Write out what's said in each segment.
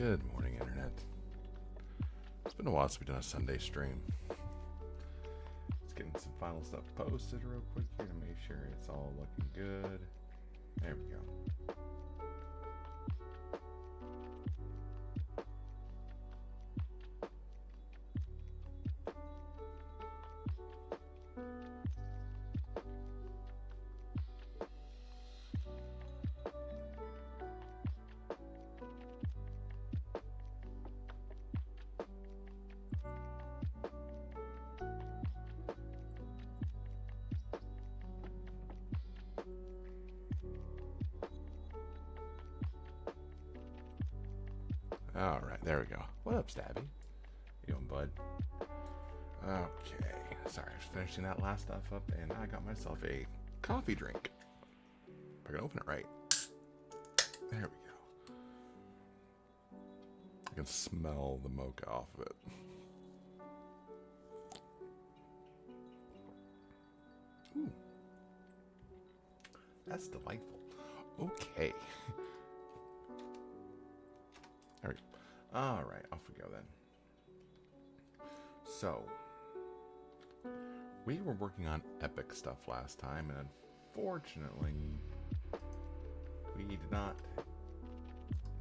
Good morning, Internet. It's been a while since we've done a Sunday stream. Just getting some final stuff posted real quick here to make sure it's all looking good. There we go. Alright, there we go. What up, Stabby? How you doing, bud? Okay. Sorry, I was finishing that last stuff up, and I got myself a coffee drink. If I can open it right. There we go. I can smell the mocha off of it. Ooh. That's delightful. Okay. Alright, off we go then. So, we were working on epic stuff last time, and unfortunately, we did not...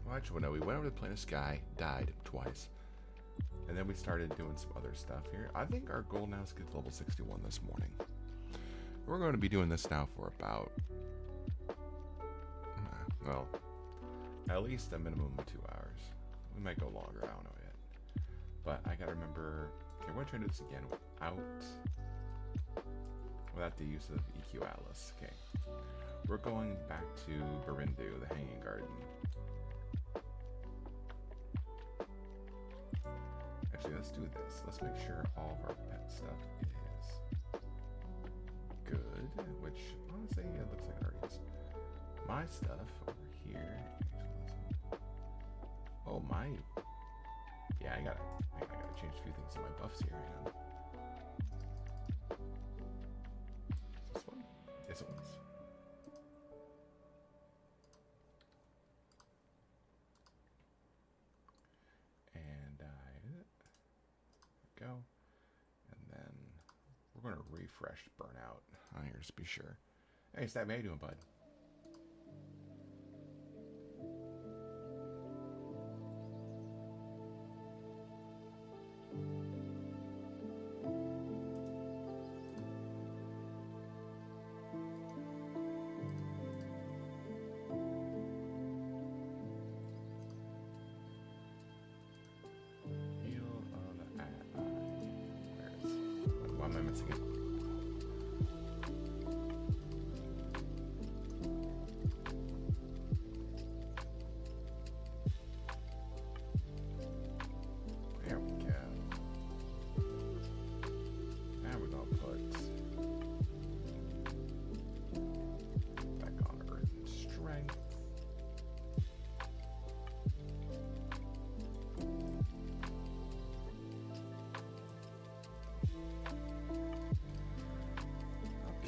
Well, actually, no, we went over to the planet Sky, died twice, and then we started doing some other stuff here. I think our goal now is to get to level 61 this morning. We're going to be doing this now for about... well, at least a minimum of 2 hours. We might go longer, I don't know yet. But I gotta remember, okay, we're trying to do this again without the use of EQ Atlas. Okay. We're going back to Barindu, the Hanging Garden. Actually, let's do this. Let's make sure all of our pet stuff is good, which honestly it looks like it already is. My stuff over here. Oh my! Yeah, I gotta change a few things in my buffs here. Hang on. Is this one? Yes, it was. And go, and then we're gonna refresh Burnout on here just to be sure. Hey, Stab, how you doing, bud?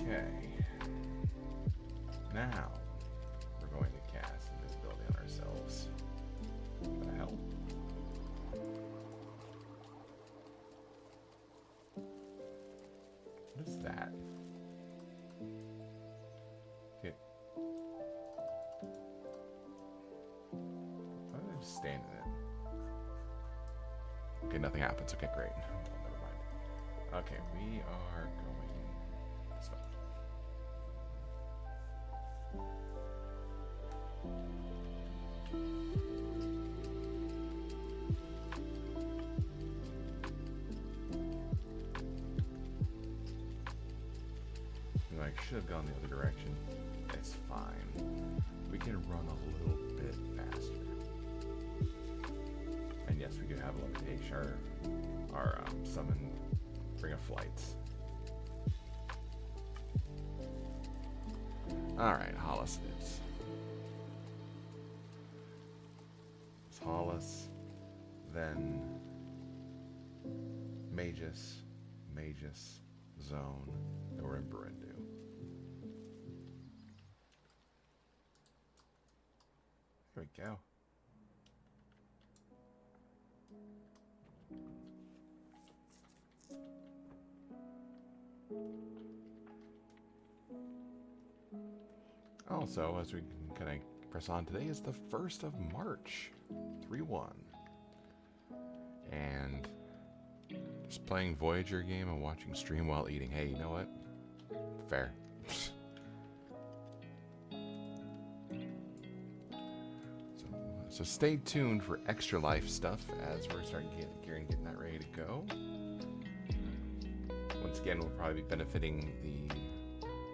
Okay. Now, we're going to cast invisibility on ourselves. What the hell? What is that? Okay. Why did I just stand in it? Okay, nothing happens. Okay, great. Oh, never mind. Okay, we are going this way. I should have gone the other direction. It's fine. We can run a little bit faster. And yes, we do have a limitation. Our summon Ring of Flights. Alright, Hollis it is. It's Hollis, then Magus, Zone, and we're in Barindu. There we go. Also, as we kind of press on, today is the 1st of March, 3-1. And just playing Voyager game and watching stream while eating. Hey, you know what? Fair. So stay tuned for Extra Life stuff as we're starting getting that ready to go. Once again, we'll probably be benefiting the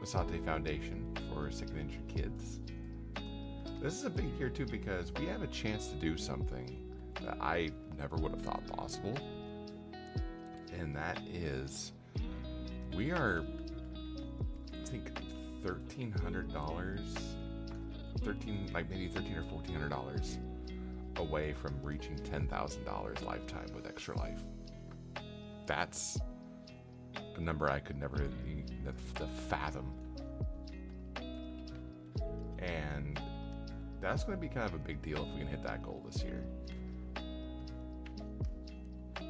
Masate Foundation for Sick and Injured Kids. This is a big year too because we have a chance to do something that I never would have thought possible. And that is, we are, I think, $1,300, maybe $1,300 or $1,400 away from reaching $10,000 lifetime with Extra Life. That's a number I could never fathom. And that's going to be kind of a big deal if we can hit that goal this year. Okay,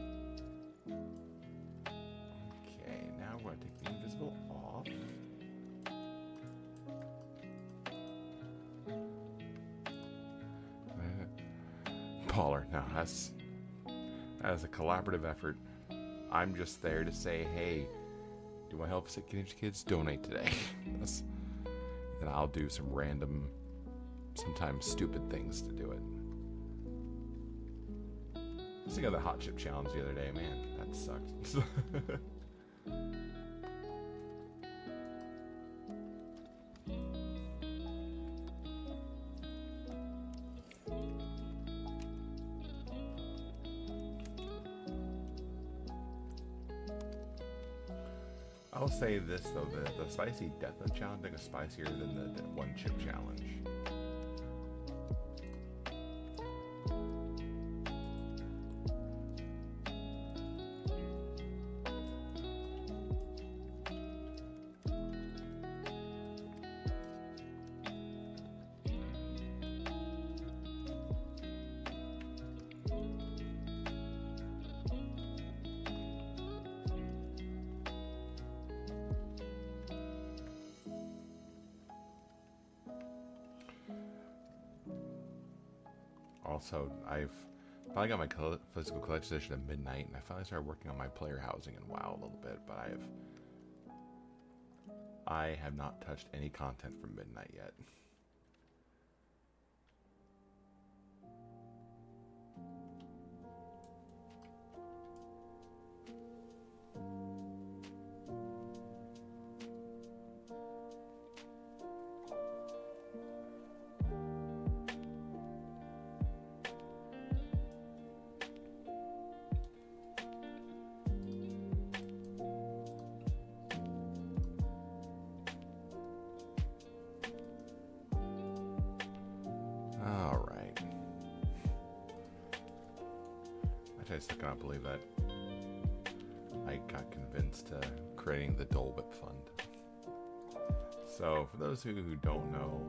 now we're going to take the invisible off. Baller. Now, that's a collaborative effort. I'm just there to say, hey, do you want to help Sick and Injured Kids? Donate today. Then I'll do some random, sometimes stupid things to do it. I was thinking of the hot chip challenge the other day. Man, that sucked. I'll say this though, the spicy death note challenge I think is spicier than the one chip challenge. Also, I've finally got my physical collection edition at midnight, and I finally started working on my player housing in WoW a little bit, but I have not touched any content from midnight yet. I still cannot believe that I got convinced to creating the Dole Whip Fund. So, for those who don't know,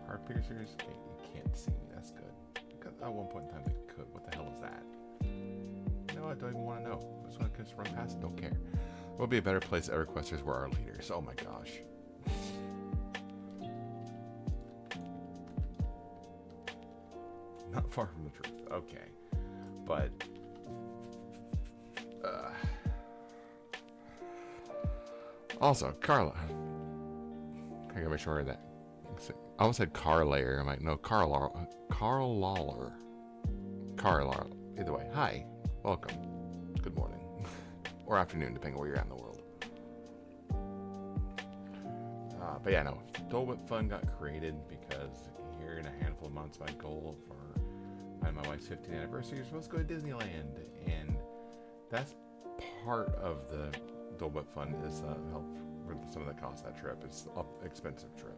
heart piercers, okay, you can't see me, that's good. Because at one point in time they could. What the hell is that? You know what, I don't even want to know. I just want to just run past it, don't care. What would be a better place EverQuesters were our leaders? Oh my gosh. Not far from the truth. Okay. But also, Carla. I gotta make sure that I almost said Carlayer. I'm like, no, Carl Lawler. Either way, hi, welcome, good morning, or afternoon, depending on where you're at in the world. But yeah, no, Dole Whip Fund got created because here in a handful of months, my goal for my wife's 15th anniversary, we're supposed to go to Disneyland, and that's part of the Dole Whip Fund is help for some of the cost of that trip. It's an expensive trip.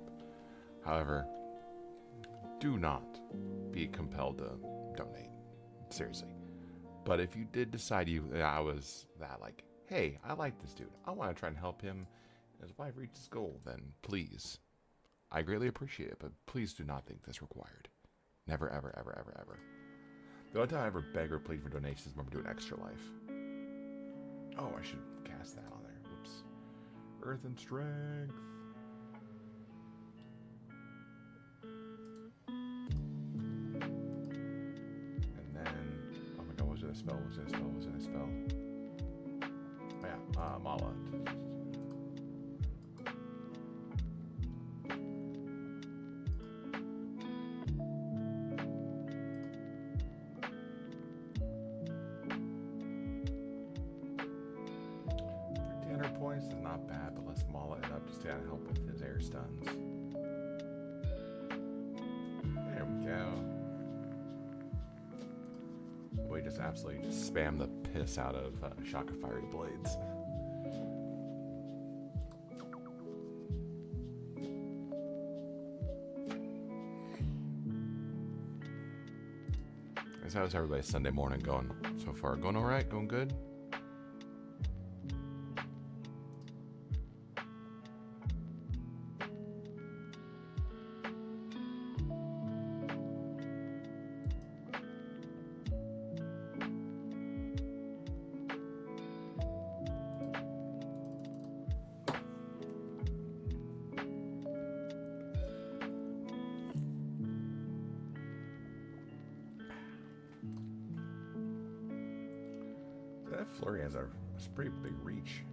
However, do not be compelled to donate. Seriously. But if you did decide I was that like, hey, I like this dude, I want to try and help him as his wife reach his goal, then please, I greatly appreciate it, but please do not think this required. Never, ever, ever, ever, ever. The only time I ever beg or plead for donations is when we're doing Extra Life. Oh, I should cast that on there. Whoops. Earth and Strength. And then, oh my god, was it a spell? Was it a spell? Was it a spell? Oh yeah, Mala. Points is not bad, but let's Mala it up just to help with his air stuns. There we go. We just absolutely spam the piss out of Shock of Fiery Blades. So how's everybody's Sunday morning going so far? Going all right? Going good? That flurry has a pretty big reach.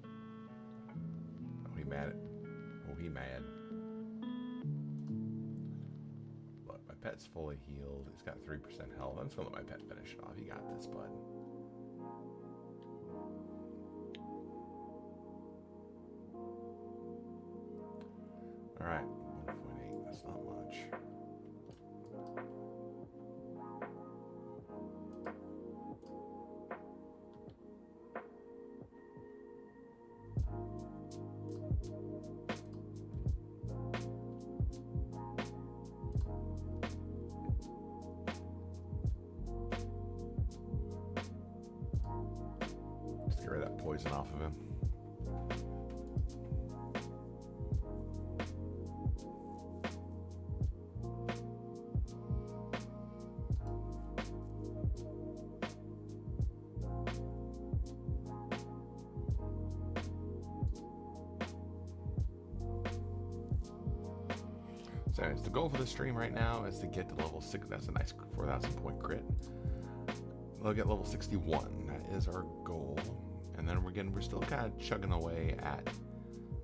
Oh, he mad. Oh, he mad. Look, my pet's fully healed. He's got 3% health. I'm just gonna let my pet finish it off. You got this, bud. All right, 1.8. That's not much. Just get rid of that poison off of him. So the goal for the stream right now is to get to level 6. That's a nice 4,000 point crit. We'll get level 61. That is our goal. And then we're still kind of chugging away at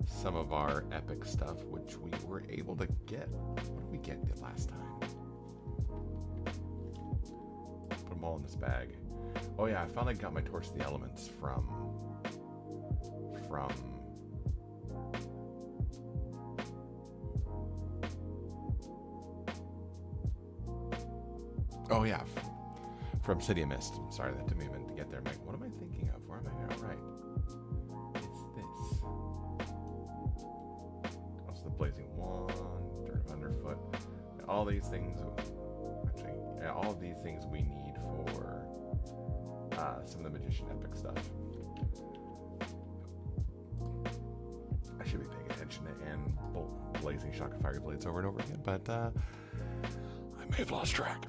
some of our epic stuff, which we were able to get. What did we get last time? Put them all in this bag. Oh yeah, I finally got my Torch of the Elements from oh yeah, from City of Mist. I'm sorry, that took me a minute to get there. I'm like, what am I thinking of? Where am I going? Right. It's this. Also the Blazing Wand, Dirt Underfoot. All these things, actually, yeah, all of these things we need for some of the Magician epic stuff. I should be paying attention to and blazing Shock of Fiery Blades over and over again, but I may have lost track.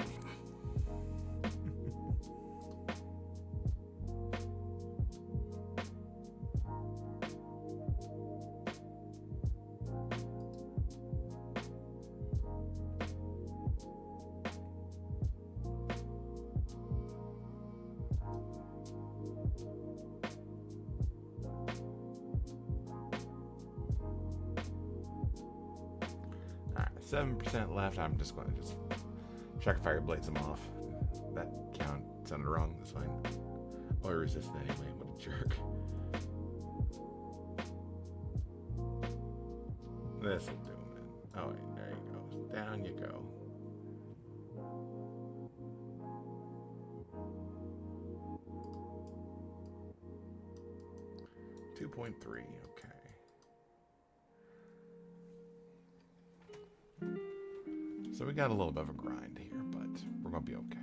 Alright, 7% left. I'm just going to Shock of Fire Blades them off. That count sounded wrong. That's fine. Oh, I resisted anyway. What a jerk. This'll do it. Oh, wait, there you go. Down you go. .3, okay. So we got a little bit of a grind here, but we're gonna be okay.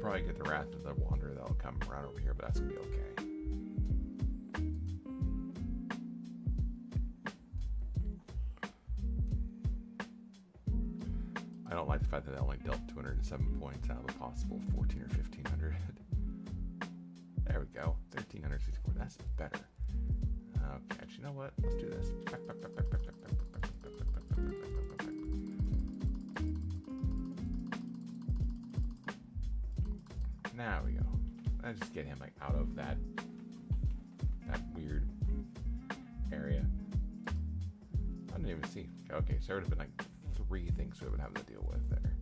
probably get the Wrath of the Wanderer that'll come around over here, but that's gonna be okay. I don't like the fact that I only dealt 207 points out of a possible 14 or 1500. There we go, 1364. That's better. Okay, actually, you know what? Let's do this. Now we go. Let's just get him like out of that weird area. I didn't even see. Okay, so there would have been like 3 things we would have to deal with there.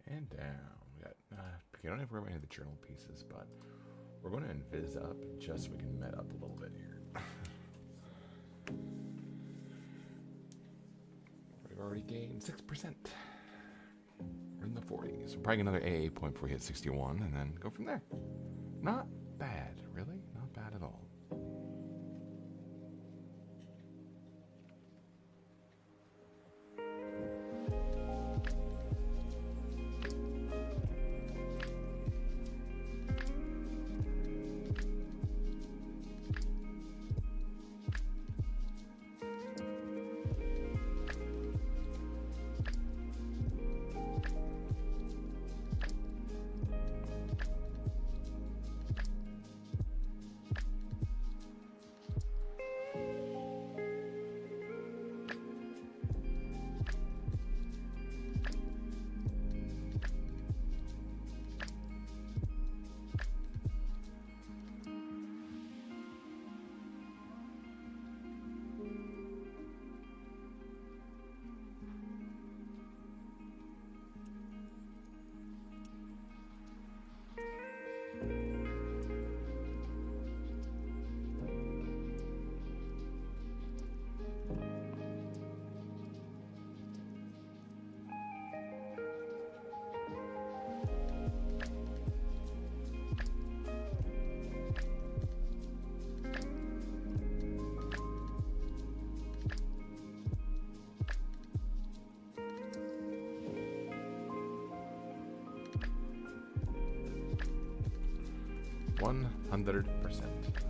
And down. We got, I don't have room any of the journal pieces, but we're going to invis up just so we can met up a little bit here. We've already gained 6%. We're in the 40s. We'll probably get another AA point before we hit 61 and then go from there. Not bad, really. Not bad at all.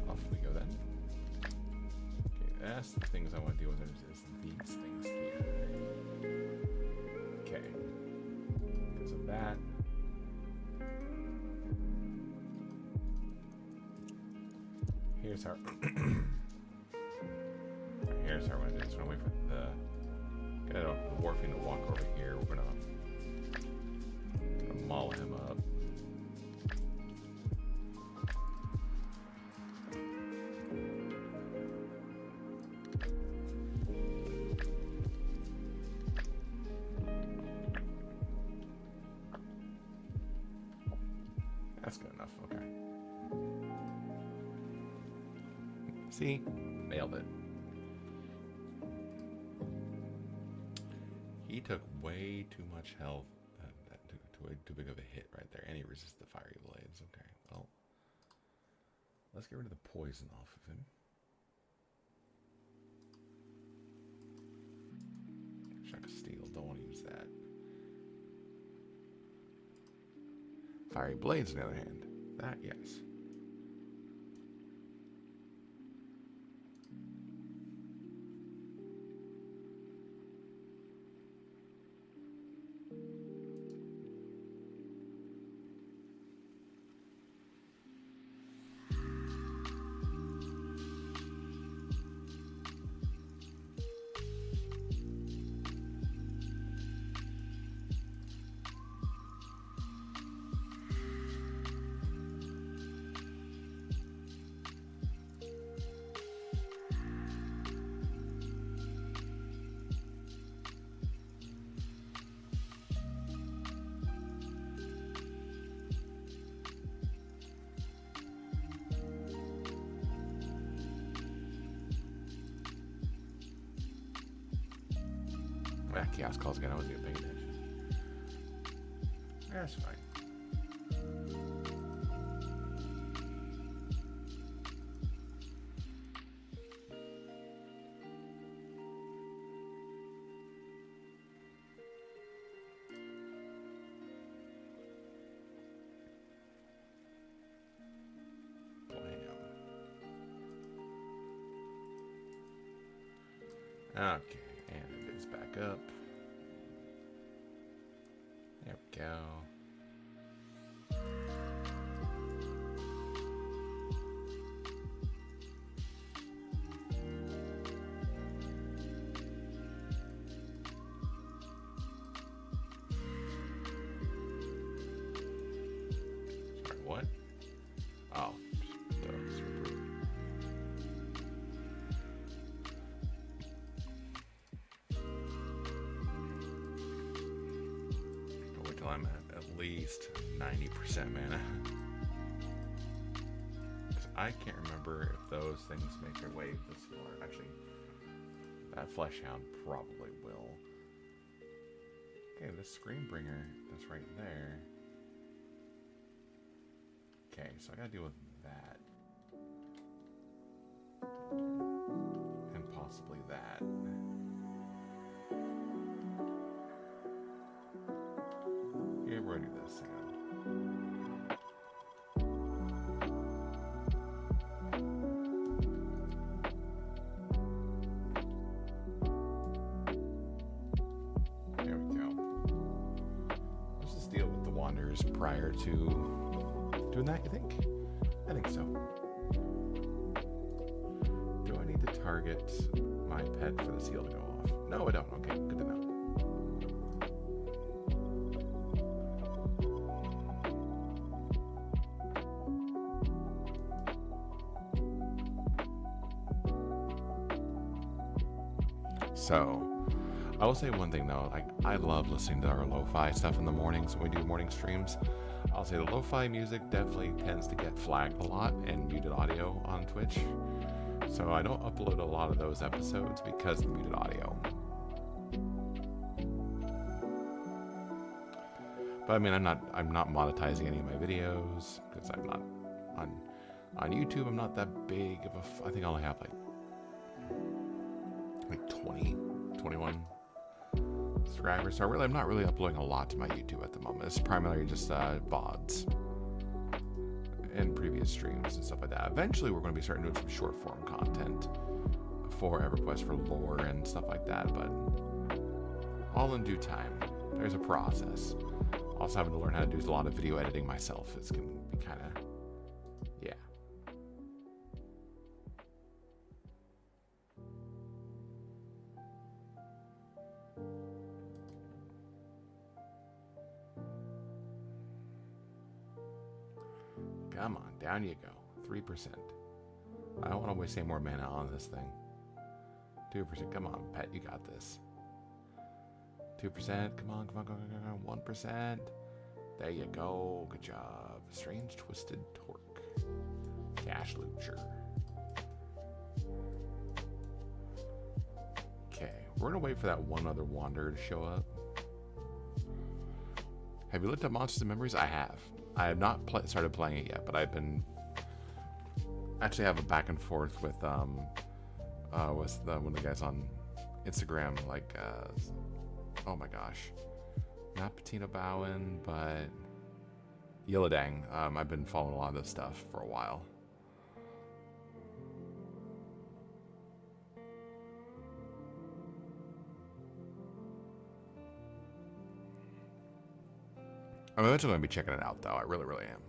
Off we go then. Okay, that's the things I want to deal with is these things here. Okay. Because of that. Here's how here's how we're gonna do this. We're gonna wait for the Warfing to walk over here. We're gonna maul him up. That's good enough, okay. See? Nailed it. He took way too much health. That took too big of a hit right there. And he resisted the fiery blades. Okay, well. Let's get rid of the poison off of him. Shock of Steel, don't want to use that. Fiery blades, on the other hand. That, yes. Chaos calls again. I wasn't even paying attention. That's fine. Okay, and it is back up. There we go. Sorry, what? Oh, those were approved. Wait till I'm at least 90% mana. Because I can't remember if those things make their way this far. Actually, that Fleshhound probably will. Okay, this Screambringer that's right there. Okay, so I gotta deal with that. And possibly that. Yeah, we're gonna do this again. There we go. Let's just deal with the Wanderers prior to doing that, you think? I think so. Do I need to target my pet for the seal to go off? No, I don't. Okay, good to know. So, I will say one thing though, like I love listening to our lo-fi stuff in the mornings when we do morning streams. I'll say the lo-fi music definitely tends to get flagged a lot and muted audio on Twitch. So I don't upload a lot of those episodes because of the muted audio. But I mean, I'm not monetizing any of my videos because I'm not on YouTube. I'm not that big of a. I think I only have like 20, 21 subscribers. So I'm not really uploading a lot to my YouTube at the moment. It's primarily just VODs and previous streams and stuff like that. Eventually, we're going to be starting doing some short form content for EverQuest for lore and stuff like that. But all in due time. There's a process. Also, having to learn how to do a lot of video editing myself is going to be kind of, yeah. Come on, down you go. 3%. I don't want to waste any more mana on this thing. 2%. Come on, pet, you got this. 2%. Come on. 1%. There you go. Good job. Strange Twisted Torque. Cash Lucher. Okay, we're gonna wait for that one other Wanderer to show up. Have you looked at Monsters and Memories? I have. I have not started playing it yet, but I've been actually have a back and forth with one of the guys on Instagram, like oh my gosh, not Patina Bowen, but Yilladang. I've been following a lot of this stuff for a while. I'm eventually going to be checking it out, though. I really, really am.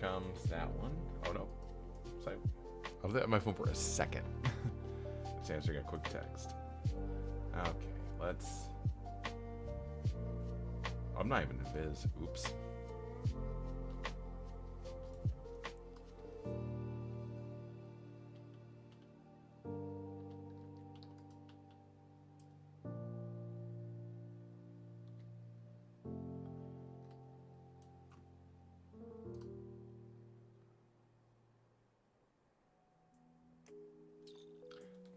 Comes that one. Oh no. So I was at my phone for a second. Just answering a quick text. Okay, let's I'm not even invis. Oops.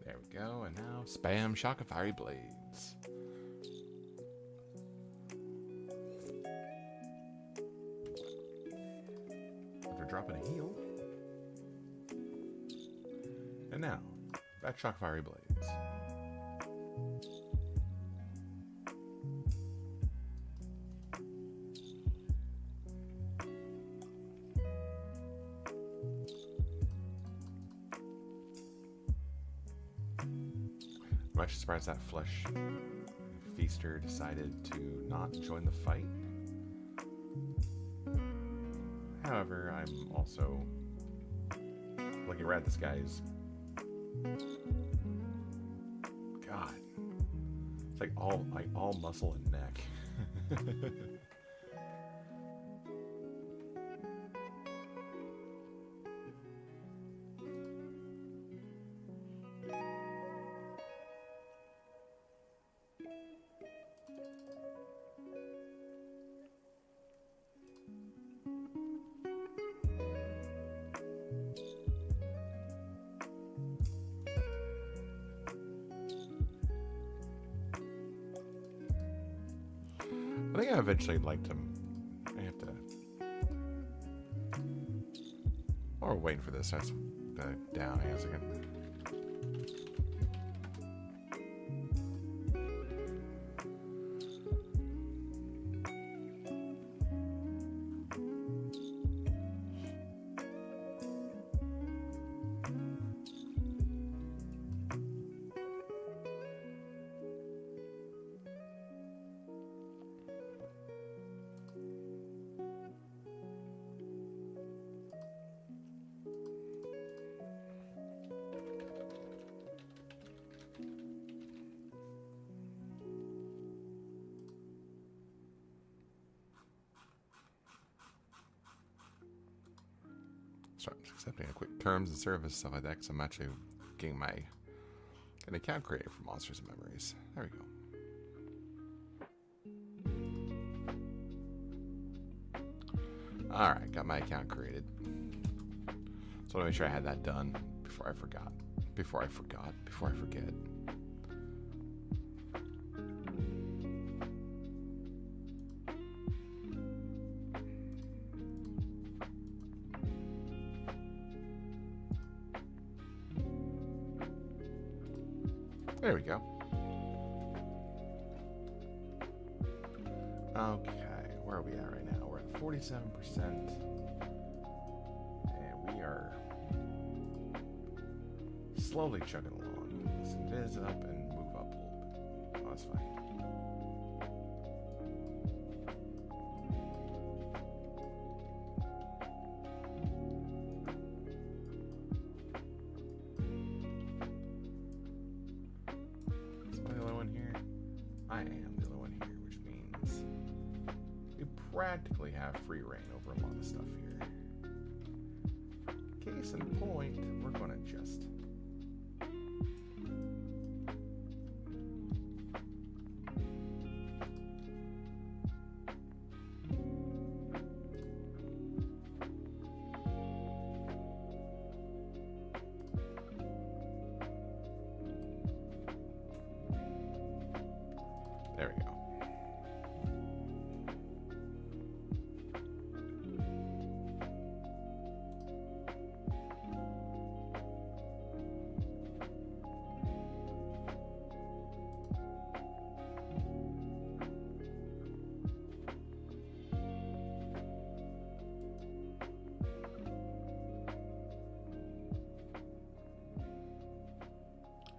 There we go, and now spam Shock of Fiery Blades. After dropping a heal. And now, back Shock of Fiery Blades. I'm actually surprised that Flesh Feaster decided to not join the fight. However, I'm also looking around this guy's. God, it's like all muscle and neck. I think I eventually liked him. I have to. While we're waiting for this, that's down. Hang on a second. So I'm just accepting a quick terms and service stuff like that because I'm actually getting an account created for Monsters and Memories. There we go. Alright, got my account created. So I want to make sure I had that done before I forget. There we go. Okay, where are we at right now? We're at 47%. And we are slowly chugging along. Let's invis up and move up a little bit. Oh, that's fine. Practically have free reign over a lot of stuff here. Case in point, we're going to just there we go.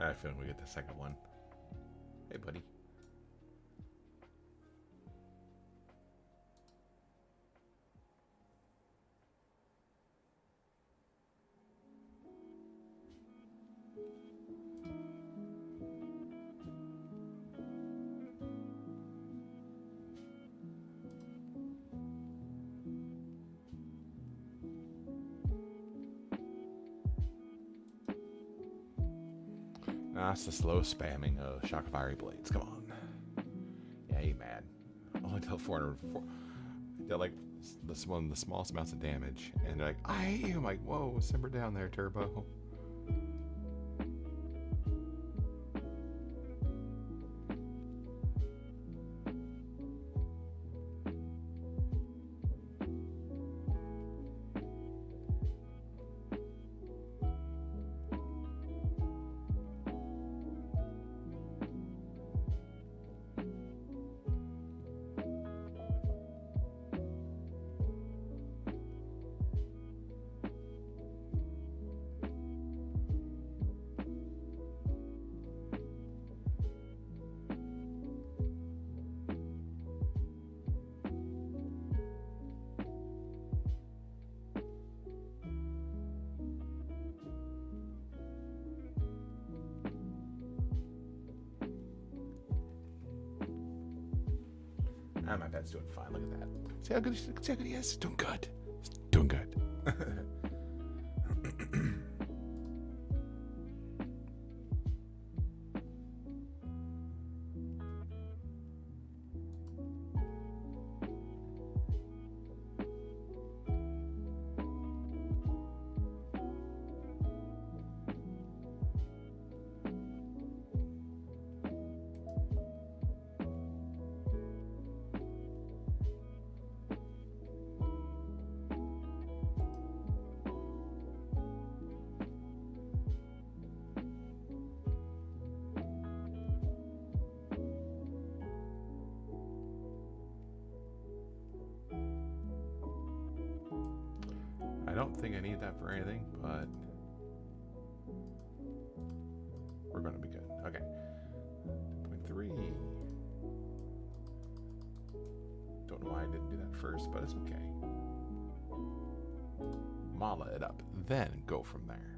I feel like we get the second one. Hey, buddy. That's the slow spamming of Shock Fiery Blades. Come on. Yeah, you mad. Only dealt 404. They're like one of the smallest amounts of damage. And they're like, I hate you. I'm like, whoa, simmer down there, Turbo. My pet's doing fine. Look at that. See how good he is? Doing good. Doing good. I don't think I need that for anything, but we're going to be good. Okay. 2.3. Don't know why I didn't do that first, but it's okay. Mala it up, then go from there.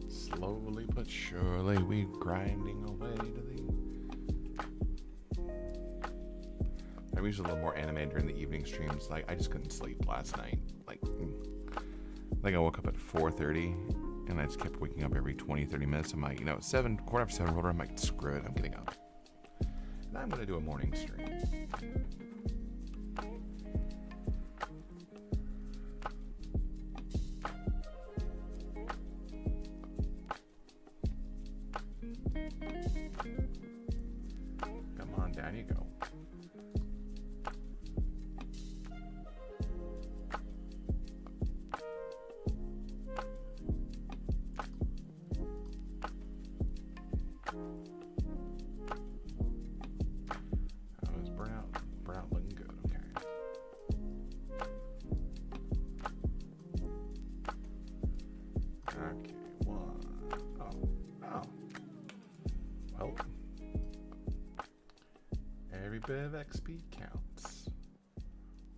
Slowly but surely we grinding away to the... I'm usually a little more animated during the evening streams. Like, I just couldn't sleep last night. Like I woke up at 4:30 and I just kept waking up every 20-30 minutes. I'm like, quarter after 7, I'm like, screw it, I'm getting up. And I'm going to do a morning stream. Come on, down you go. Oh, it's burnout looking good. Okay. Okay, one. Oh. Well, every bit of XP counts.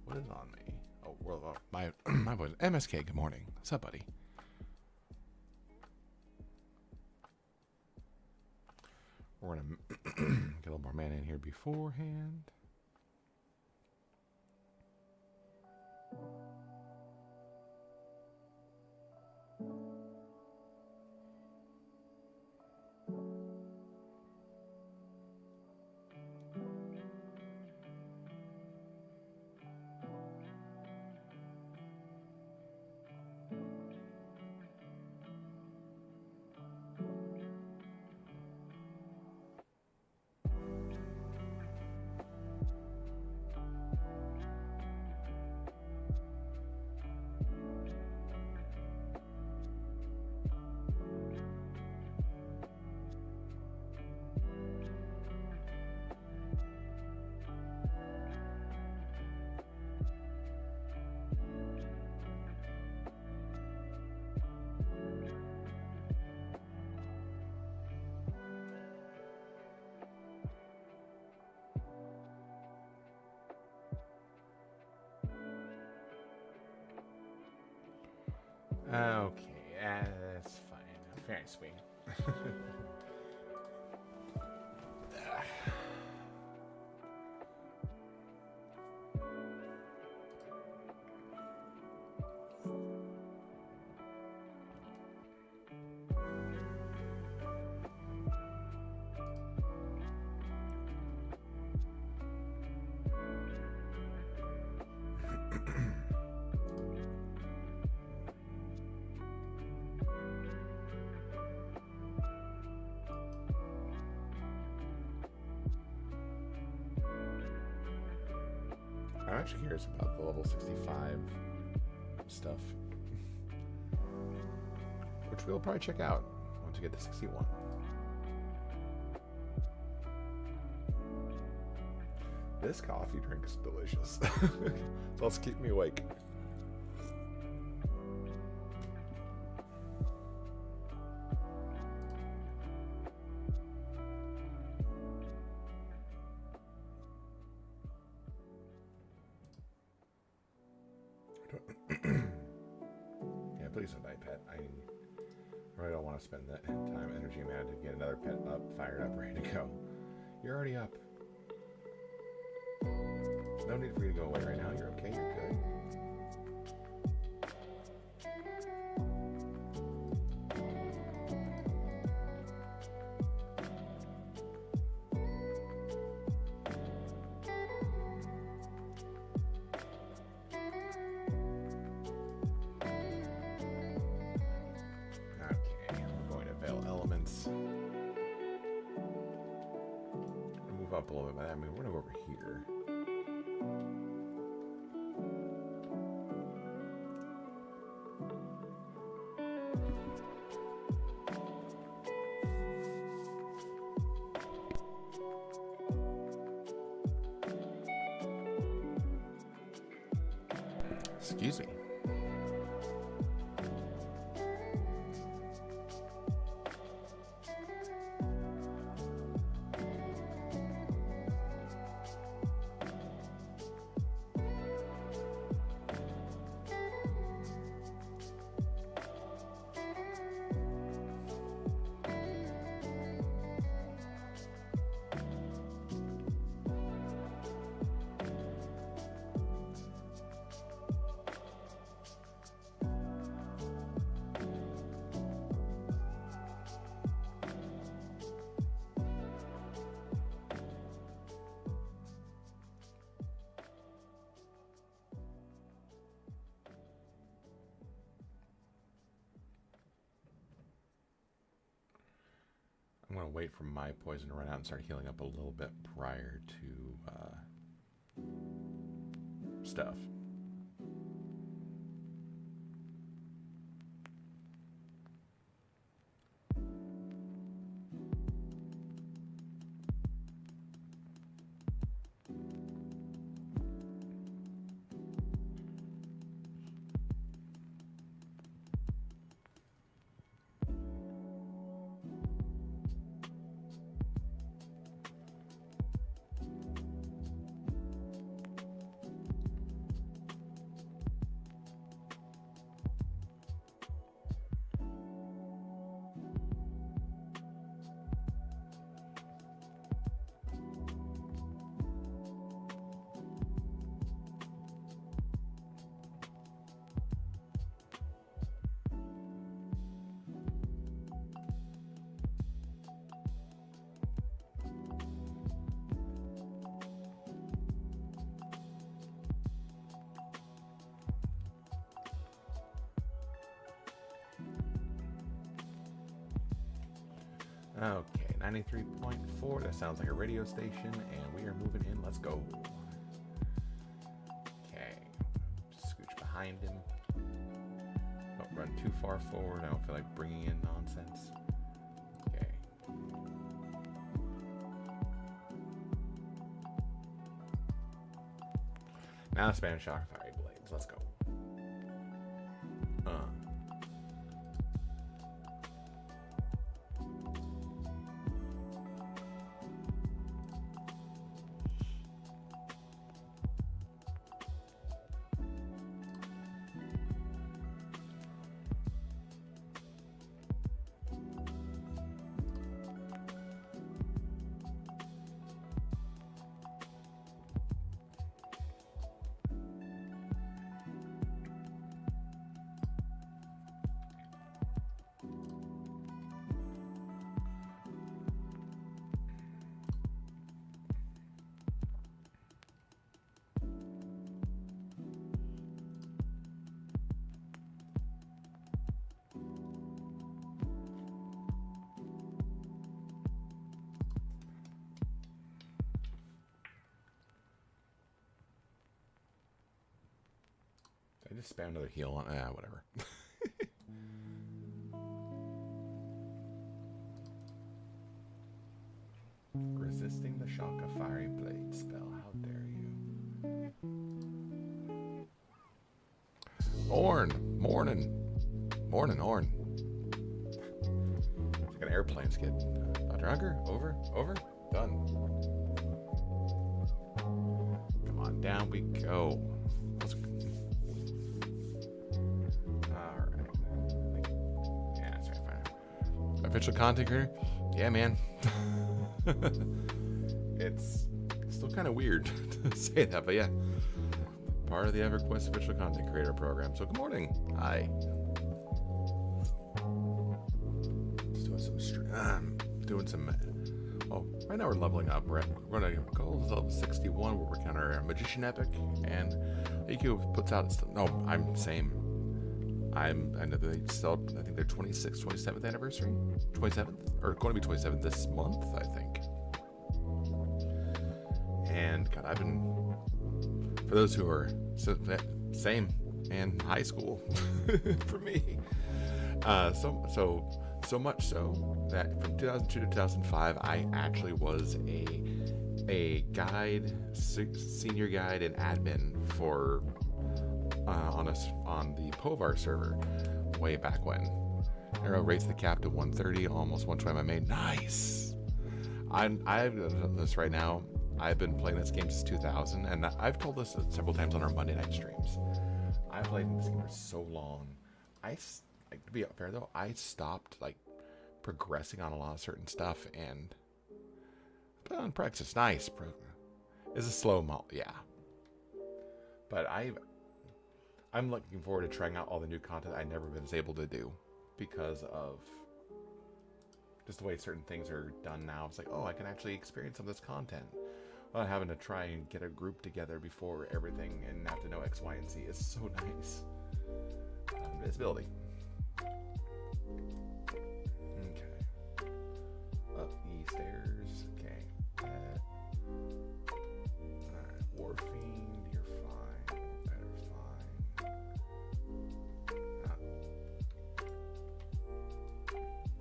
What is on me? Oh, well, my voice. MSK, good morning. What's up, buddy? We're gonna get a little more mana in here beforehand. Okay, that's fine. Very sweet. I'm actually curious about the level 65 stuff, which we'll probably check out once we get to 61. This coffee drink is delicious. So let's keep me awake. Yeah, please don't die, pet. I really don't want to spend that time, energy, man, to get another pet up, fired up, ready to go. You're already up. There's no need for you to go away right now. You're okay. You're good. Okay, we're going to Veil Elements. Move up a little bit. I mean, we're going to go over here. Excuse me. I'm going to wait for my poison to run out and start healing up a little bit prior to stuff. Okay, 93.4. That sounds like a radio station, and we are moving in. Let's go. Okay, just scooch behind him. Don't run too far forward. I don't feel like bringing in nonsense. Okay. Now Spanish Shock Fiery Blades. Let's go. just spam another heal on? Whatever. Resisting the shock of fiery blade spell. How dare you? Orn! Morning! Morning, Orn. It's like an airplane skid. Dr. Hunker, over, done. Come on, down we go. Alright. Yeah, that's right, fine. Official content creator? Yeah, man. It's still kind of weird to say that, but yeah. Part of the EverQuest official content creator program. So good morning. Hi. Just doing some well, right now we're leveling up. We're going to go to level 61 where we're working on our magician epic, and AQ puts out I'm same. I know they still, I think they're 26th, 27th anniversary? 27th? Or going to be 27th this month, I think. And God, I've been, for those who are same and high school for me. So much so that from 2002 to 2005, I actually was a guide, senior guide and admin for on the Povar server way back when. Arrow raised the cap to 130, almost 120 my main. Nice. I've done this right now. I've been playing this game since 2000, and I've told this several times on our Monday night streams. I've played this game for so long. To be fair though, I stopped progressing on a lot of certain stuff, and put on practice. Nice. It's a slow mo, yeah. But I'm looking forward to trying out all the new content I never been able to do because of just the way certain things are done now. It's like, oh, I can actually experience some of this content without having to try and get a group together before everything and have to know X, Y, and Z. Is so nice. Visibility. Okay. Up the stairs. Okay. Alright. Warfiend, you're fine. Better fine.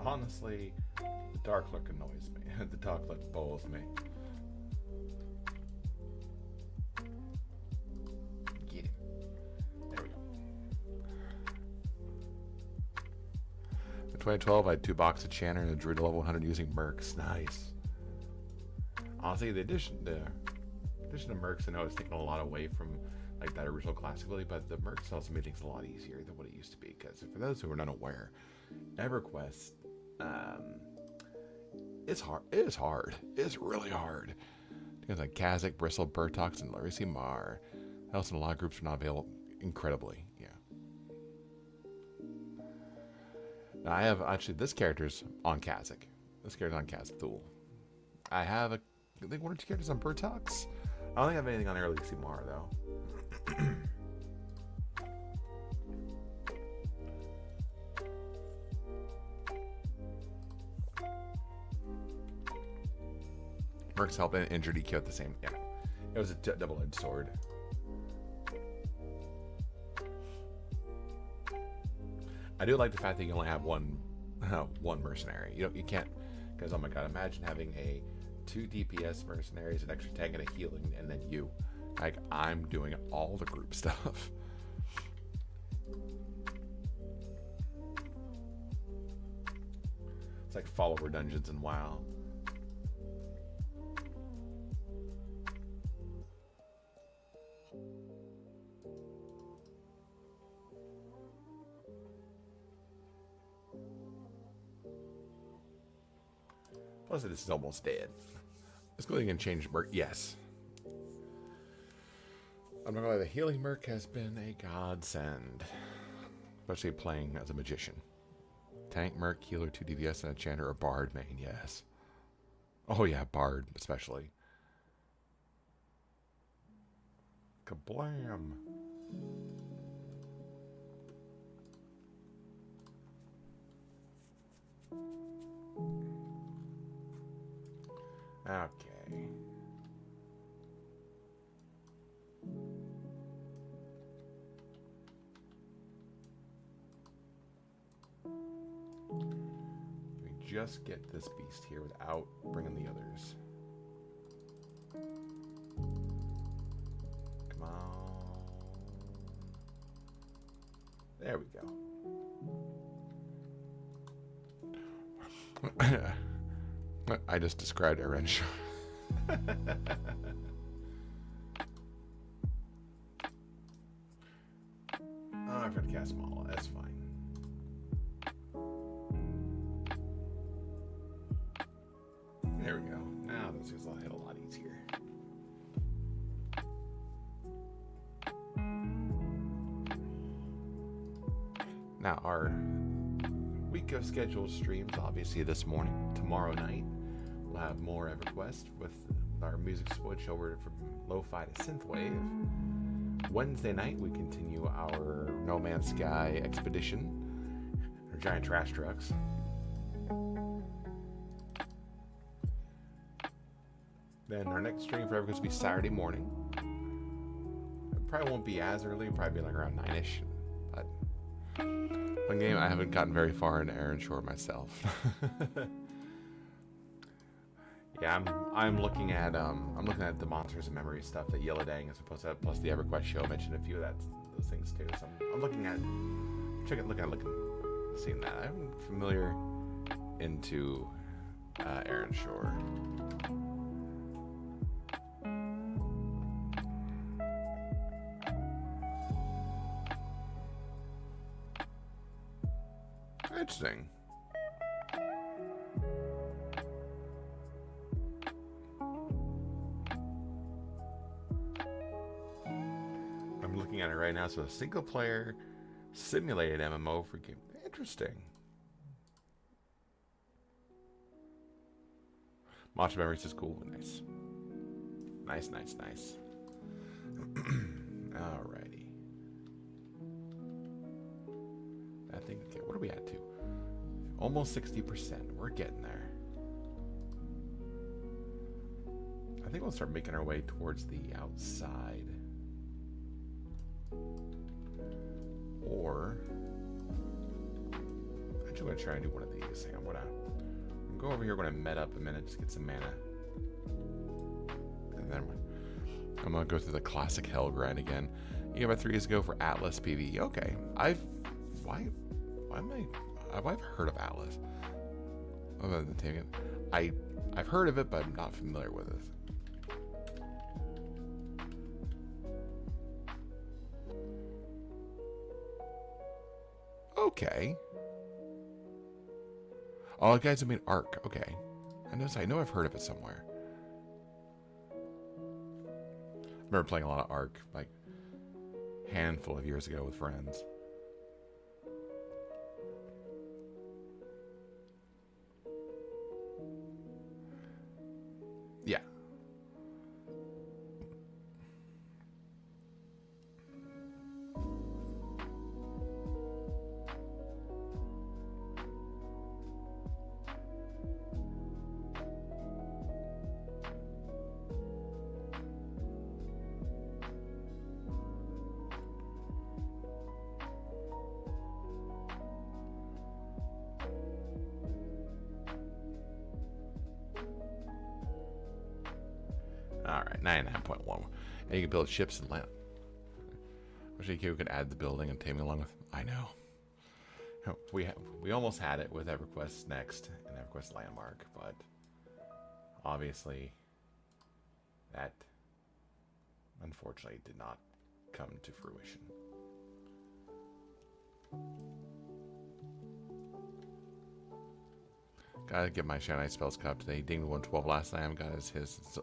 Honestly, the dark look annoys me. The dark look bowls me. Get it. There we go. In 2012, I had 2 boxes of Channer and a Druid level 100 using Mercs. Nice. Honestly, the addition to Mercs, I know it's taken a lot away from that original classic ability, but the Mercs also made things a lot easier than what it used to be. Because for those who are not aware, EverQuest, it's hard. It is hard. It's really hard. Because Kazik, Bristle, Burtox, and Larissa Mar. Else in a lot of groups are not available. Incredibly, yeah. Now I have actually this character's on Kazik. This character's on Kazik Thule. I have I think 1 or 2 characters on Burtox. I don't think I have anything on Larissa Mar though. Mercs help and injured EQ at the same. Yeah, it was a double-edged sword. I do like the fact that you only have one mercenary. You can't, because oh my god, imagine having a 2 DPS mercenaries, an extra tank, and a healing, and then you. I'm doing all the group stuff. It's like follower dungeons in WoW. Plus, this is almost dead. Let's go ahead and change Merc. Yes. I'm not gonna lie, the healing Merc has been a godsend. Especially playing as a magician. Tank, Merc, healer, 2 DPS, and a chanter or bard main, yes. Oh yeah, bard, especially. Kablam! Okay. just get this beast here without bringing the others. Come on. There we go. I just described Erenshor. Oh, I've got to cast Mala. That's fine. There we go. Now this is a hit a lot easier. Now our week of scheduled streams, obviously this morning, tomorrow night, we'll have more EverQuest with our music switch over from lo-fi to synthwave. Wednesday night, we continue our No Man's Sky expedition, our giant trash trucks. Then our next stream for EverQuest will be Saturday morning. It probably won't be as early, probably be like around 9-ish. But one game, I haven't gotten very far in Erenshor myself. Yeah, I'm looking at the Monsters and Memories stuff that Yellowdang is supposed to have, plus the EverQuest show mentioned a few of those things too. So I'm looking at seeing that. I'm familiar into Erenshor. Interesting. I'm looking at it right now. So a single player simulated MMO for game. Interesting. Monster Memories is cool. Nice. Nice. Alrighty. I think, okay, what are we at to? Almost 60%. We're getting there. I think we'll start making our way towards the outside. Or actually, I'm going to try and do one of these. I'm going to go over here. I'm going to med up a minute, just get some mana. And then I'm going to go through the classic hell grind again. You got about 3 years ago for Atlas PvE. Okay. I've heard of Atlas. Other than taking it. I've heard of it, but I'm not familiar with it. Okay. Oh, guys, I mean Ark. Okay. I know I've heard of it somewhere. I remember playing a lot of Ark, like handful of years ago with friends. Yeah. Alright, 99.1. And you can build ships and land. I wish you could add the building and take me along with. I know. We almost had it with EverQuest Next and EverQuest Landmark, but obviously that unfortunately did not come to fruition. Gotta get my Shiny Spells Cup today. He dinged 112 last time. Got his.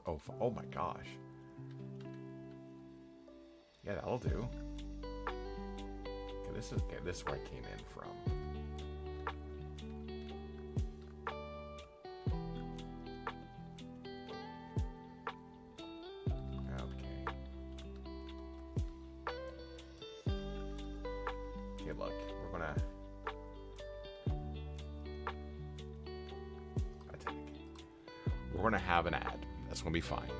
Oh my gosh. Yeah, that'll do. Okay, this is where I came in from. Okay, look, we're gonna have an ad. That's gonna be fine.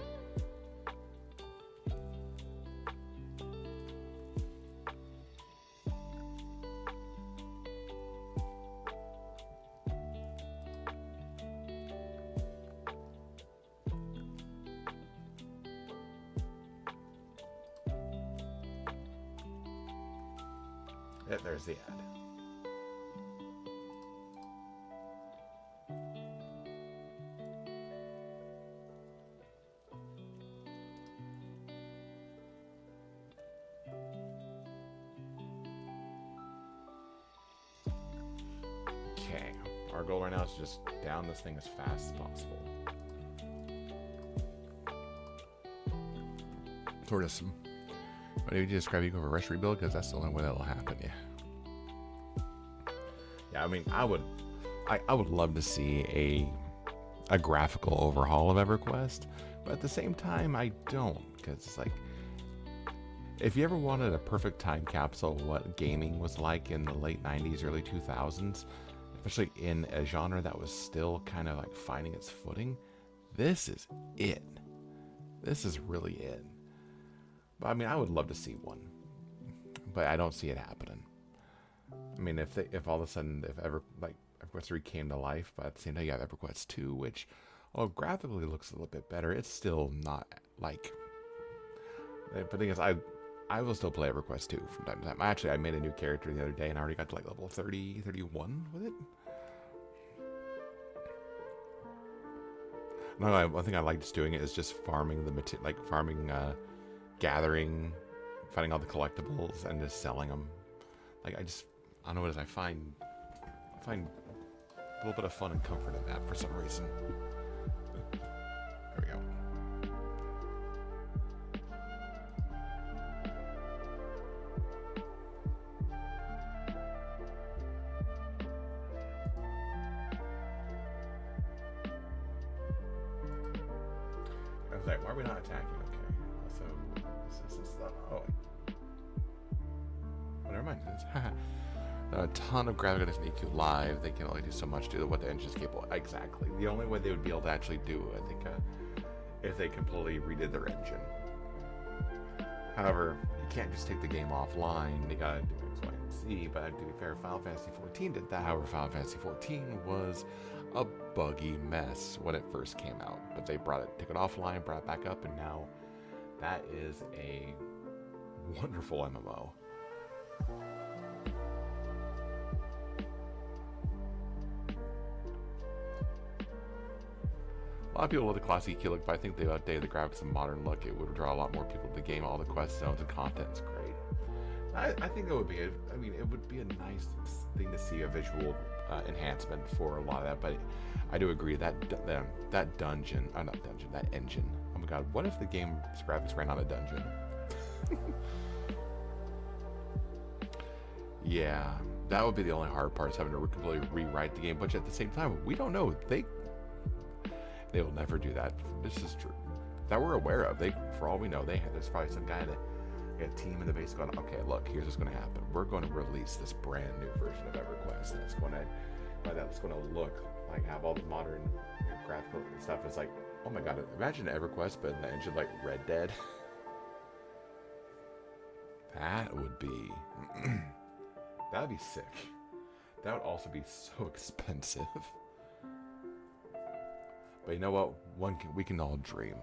Yeah, there's the ad. Okay, our goal right now is just down this thing as fast as possible. Sort of some. What do you describe you go for rush rebuild? Because that's the only way that'll happen. Yeah. I mean, I would love to see a graphical overhaul of EverQuest, but at the same time, I don't, because it's like, if you ever wanted a perfect time capsule of what gaming was like in the late 90s, early 2000s, especially in a genre that was still kind of like finding its footing, this is it. This is really it. But I mean, I would love to see one, but I don't see it happening. I mean, if all of a sudden, EverQuest 3 came to life, but at the same time, you have EverQuest 2, which, graphically looks a little bit better. It's still not like. But the thing is, I will still play EverQuest 2 from time to time. I made a new character the other day, and I already got to like level 30, 31 with it. No, one thing I like just doing it is just farming gathering, finding all the collectibles, and just selling them. Like I don't know what it is. I find a little bit of fun and comfort in that for some reason. There we go. I was like, why are we not attacking? Okay. So this is the never mind. A ton of graphics in EQ Live. They can only do so much to what the engine's capable. Exactly. The only way they would be able to actually do, I think, if they completely redid their engine. However, you can't just take the game offline. You gotta do X, Y, and Z. But to be fair, Final Fantasy XIV did that. However, Final Fantasy XIV was a buggy mess when it first came out. But they took it offline, brought it back up, and now that is a wonderful MMO. A lot of people love the classic EQ look, but I think they updated the graphics and modern look. It would draw a lot more people to the game. All the quest zones and content's great. I think it would be. It would be a nice thing to see a visual enhancement for a lot of that. But I do agree that engine. Oh my god, what if the game's graphics ran on a dungeon? Yeah, that would be the only hard part, is having to completely rewrite the game. But at the same time, we don't know. They will never do that. This is true. That we're aware of. For all we know, there's probably some guy a team in the base going, okay, look, here's what's going to happen. We're going to release this brand new version of EverQuest. That's going to look like, have all the modern graphical stuff. It's like, oh my god, imagine EverQuest, but in the engine like Red Dead. That would be sick. That would also be so expensive. But you know what? We can all dream.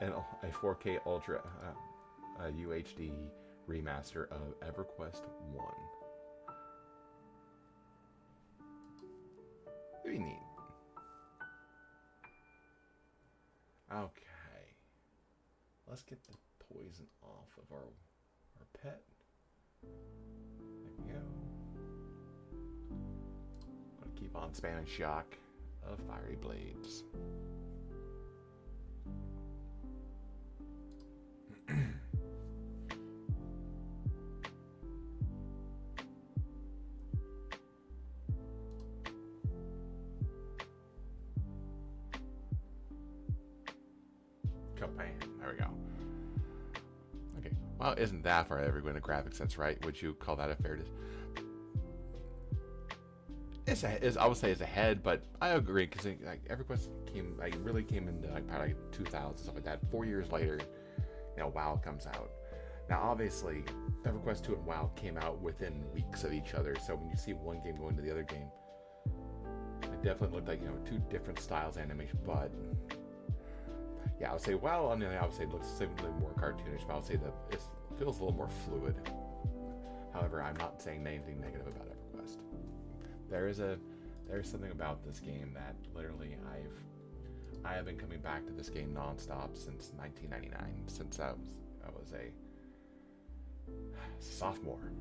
And a 4K Ultra UHD remaster of EverQuest 1. Pretty neat. Okay. Let's get the poison off of our pet. There we go. Gonna keep on spamming shock of fiery blades. Kabam. There we go. Okay. Well, isn't that far ever going to graphics? That's right. Would you call that a fair? I would say it's ahead, but I agree, because like EverQuest really came into probably 2000, stuff like that. 4 years later, WoW comes out. Now, obviously, EverQuest 2 and WoW came out within weeks of each other, so when you see one game going to the other game, it definitely looked like two different styles of animation. But yeah, I would say WoW on the other hand, I would say it looks simply more cartoonish, but I would say that it feels a little more fluid. However, I'm not saying anything negative about EverQuest. There's something about this game that literally I have been coming back to this game nonstop since 1999, since I was a sophomore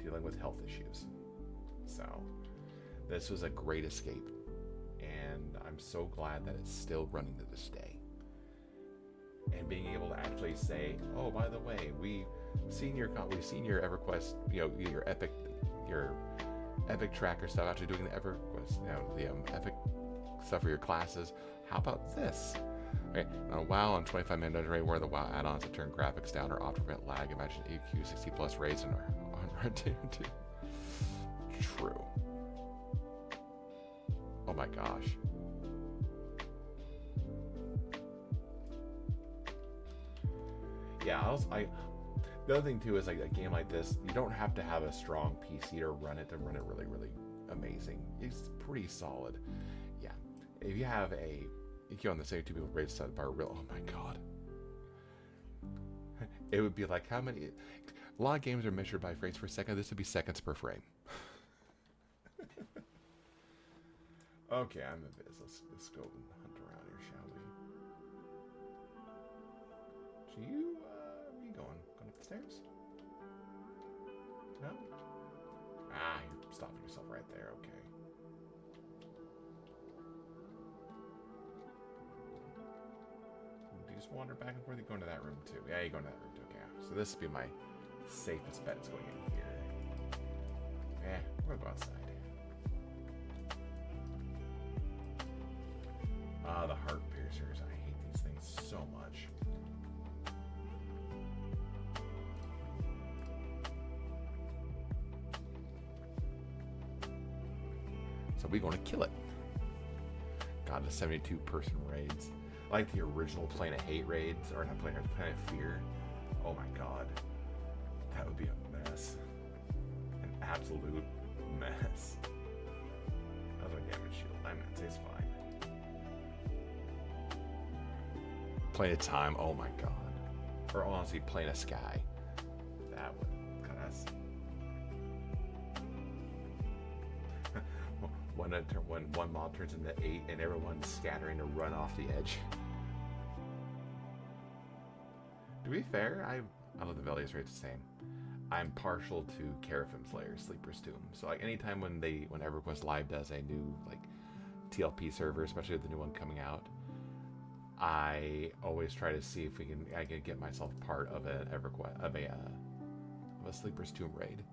dealing with health issues. So this was a great escape, and I'm so glad that it's still running to this day. And being able to actually say, oh, by the way, we've seen your EverQuest, your Epic tracker stuff, actually doing the EverQuest, the Epic stuff for your classes. How about this? Okay, now WoW on 25-minute rate, where the WoW add-ons that turn graphics down or off to prevent lag. Imagine EQ 60 plus rates on Red Dead 2. True. Oh my gosh. Yeah, the other thing too is like a game like this, you don't have to have a strong PC to run it really, really amazing. It's pretty solid. Yeah, if you have on the same two people rated set by real, oh my god, it would be like how many? A lot of games are measured by frames per second. This would be seconds per frame. Okay, I'm a biz. Let's go hunt around here, shall we? Where are you going? Going up the stairs? No? Ah, you're stopping yourself right there. Okay. Do you just wander back and forth? You go into that room too? Yeah, you go into that room too. Okay. So this would be my safest bet is going in here. Yeah, we're gonna go outside. The heart piercers. I hate these things so much. So we're going to kill it. God, the 72-person raids. Like the original Planet Hate raids, or not Planet Fear. Oh my god. That would be a mess. An absolute mess. How's my damage shield? I'm gonna say it's fine. Planet Time, oh my god. Or honestly, Planet Sky. That would kind of when one mob turns into 8 and everyone's scattering to run off the edge. To be fair, I love the Velius raid the same. I'm partial to Seraphim Slayer, Sleeper's Tomb. So like anytime when EverQuest Live does a new like TLP server, especially with the new one coming out, I always try to see if I can get myself part of a Sleeper's Tomb raid.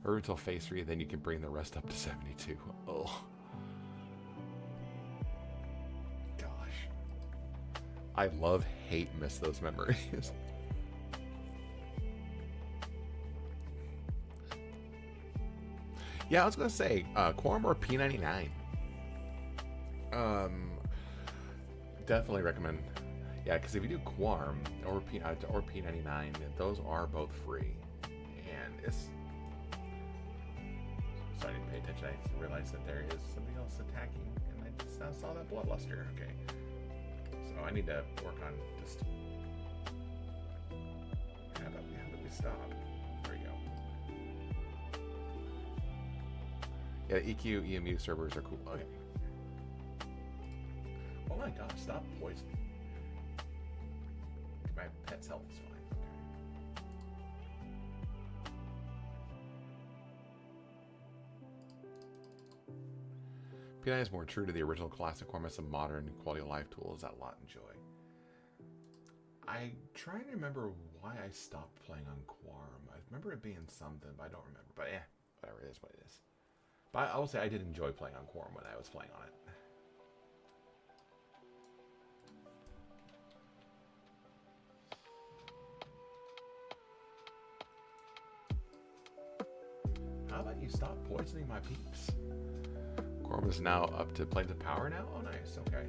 Or until phase 3, then you can bring the rest up to 72. Oh. Gosh. I miss those memories. Yeah, I was gonna say, Quorum or P99. Definitely recommend. Yeah, because if you do Quorum or P99, those are both free, and it's. So I didn't pay attention. I didn't realize that there is somebody else attacking, and I just now saw that bloodluster. Okay, so I need to work on just. How about we stop? There we go. Yeah, the EQ, EMU servers are cool. Okay. Oh my gosh, stop poisoning. My pet's health is fine. Okay. P9 is more true to the original classic Quorum as a modern quality of life tool that a lot enjoy. I'm trying to remember why I stopped playing on Quorum. I remember it being something, but I don't remember. But yeah, whatever, it is what it is. But I will say I did enjoy playing on Quorum when I was playing on it. How about you stop poisoning my peeps? Quorum is now up to Planes of Power now? Oh, nice. Okay.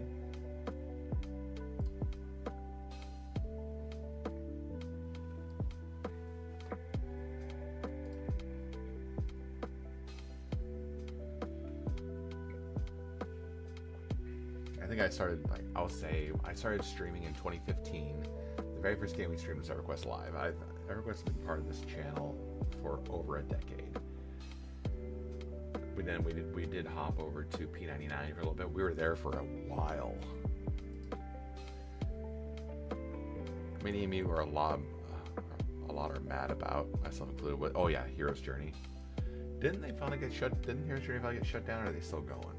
I think I started, I started streaming in 2015. The very first game we streamed was EverQuest Live. EverQuest has been part of this channel for over a decade. We did hop over to P99 for a little bit. We were there for a while. Many of me were a lot are mad about, myself included. With, oh yeah, Hero's Journey. Didn't they finally get shut? Didn't Hero's Journey finally get shut down, or are they still going?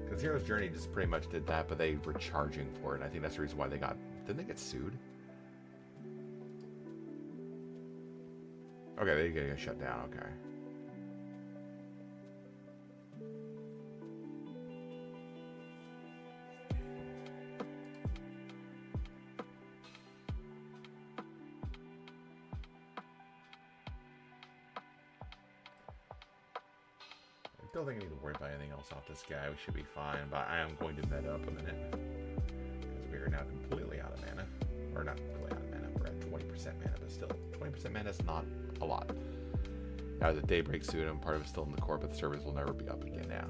Because Hero's Journey just pretty much did that, but they were charging for it. And I think that's the reason why they got. Didn't they get sued? Okay, they get shut down. Okay. I don't think I need to worry about anything else off this guy. We should be fine, but I am going to meta up a minute. Because we are now completely out of mana. Or not completely out of mana, we're at 20% mana, but still, 20% mana is not a lot. Now the Daybreak suit, and part of it's still in the core, but the servers will never be up again now.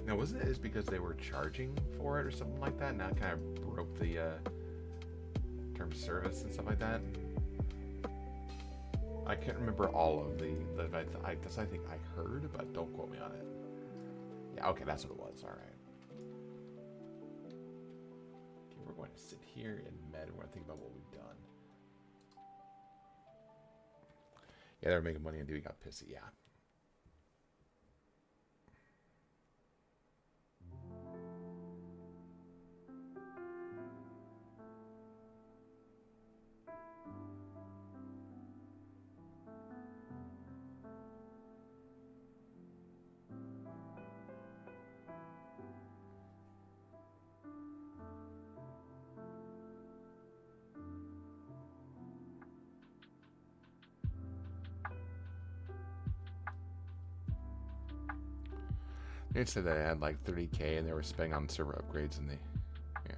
Now, wasn't it just because they were charging for it or something like that? Now it kind of broke the term of service and stuff like that. I can't remember all of the I think I heard, but don't quote me on it. Yeah, okay, that's what it was. All right. Okay, we're going to sit here and med. We're going to think about what we've done. Yeah, they were making money and dude got pissy. Yeah. They said they had like 30K and they were spending on server upgrades and yeah.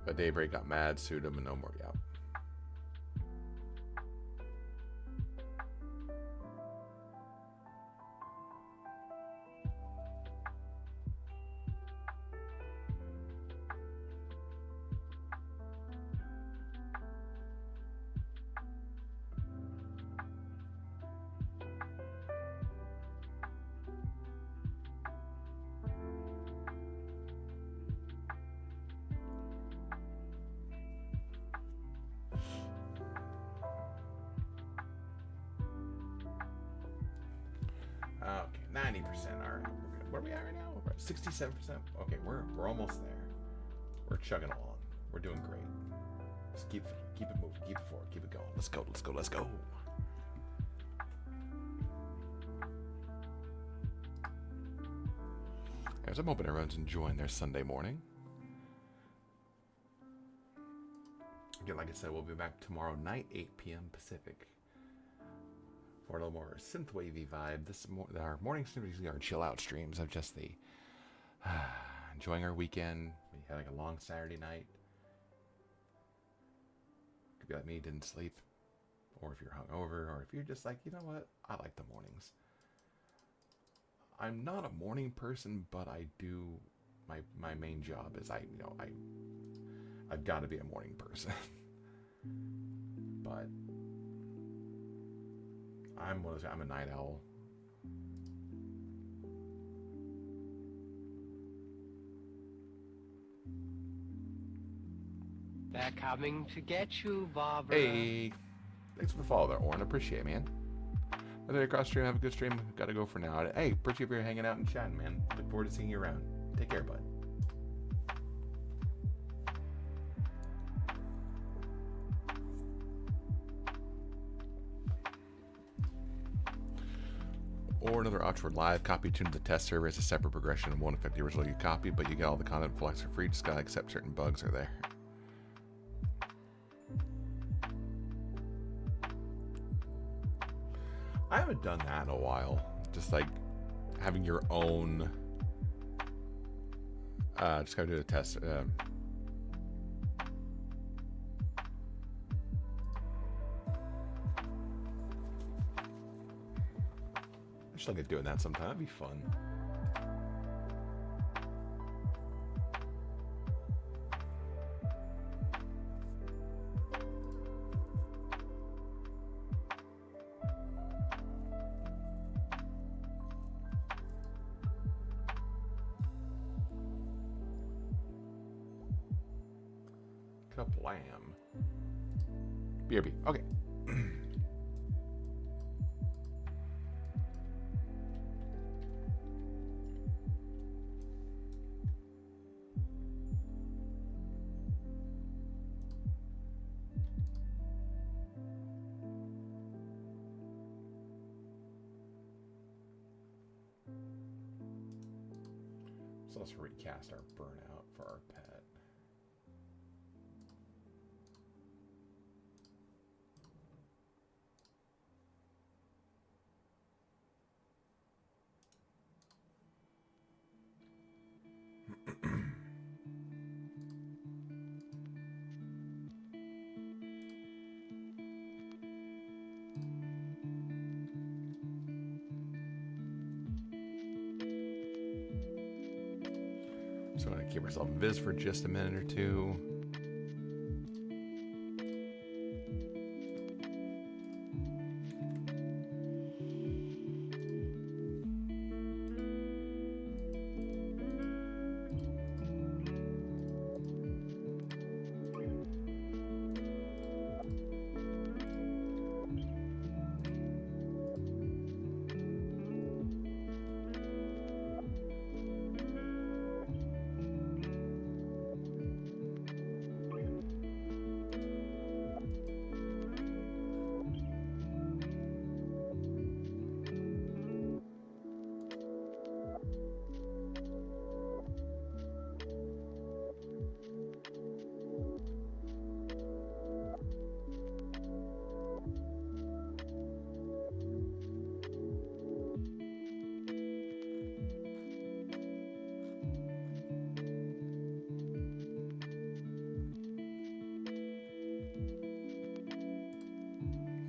But Daybreak got mad, sued him, and no more. Yeah. Okay, 90%. All right, where are we at right now? We're at 67%. Okay, we're almost there. We're chugging along. We're doing great. Just keep it moving, keep it forward, keep it going. Let's go, let's go, let's go. As I'm hoping everyone's enjoying their Sunday morning. Again, like I said, we'll be back tomorrow night, 8 p.m. Pacific. For a little more synthwavy vibe. Our morning streams usually are chill out streams of just the enjoying our weekend. We had like a long Saturday night. Could be like me, didn't sleep, or if you're hungover, or if you're just like, you know what, I like the mornings. I'm not a morning person, but I do. My main job is I've got to be a morning person. But I'm a night owl. They're coming to get you, Barbara. Hey, thanks for the follow there, Orin. Appreciate it, man. Whether you're across stream, have a good stream. Gotta go for now. Hey, appreciate you hanging out and chatting, man. Look forward to seeing you around. Take care, bud. Or another Oxford Live copy tuned to the test server as a separate progression and won't affect the original you copy, but you get all the content flex for free. Just gotta accept certain bugs are there. I haven't done that in a while. Just like having your own. Just gotta do a test. Just look at doing that sometime. That'd be fun. Cup lamb. BRB. Okay. So let's recast our burnout for our pet. So I'm going to keep myself Viz for just a minute or two.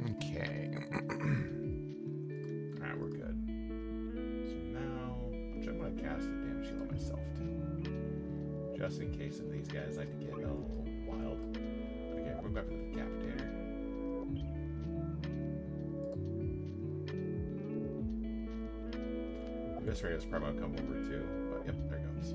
Okay. Alright, we're good. So now, I'm going to cast the damn shield on myself too. Just in case if these guys like to get a little wild. Okay, we're back to the Decapitator. This rate is probably going to come over too, but yep, there it goes.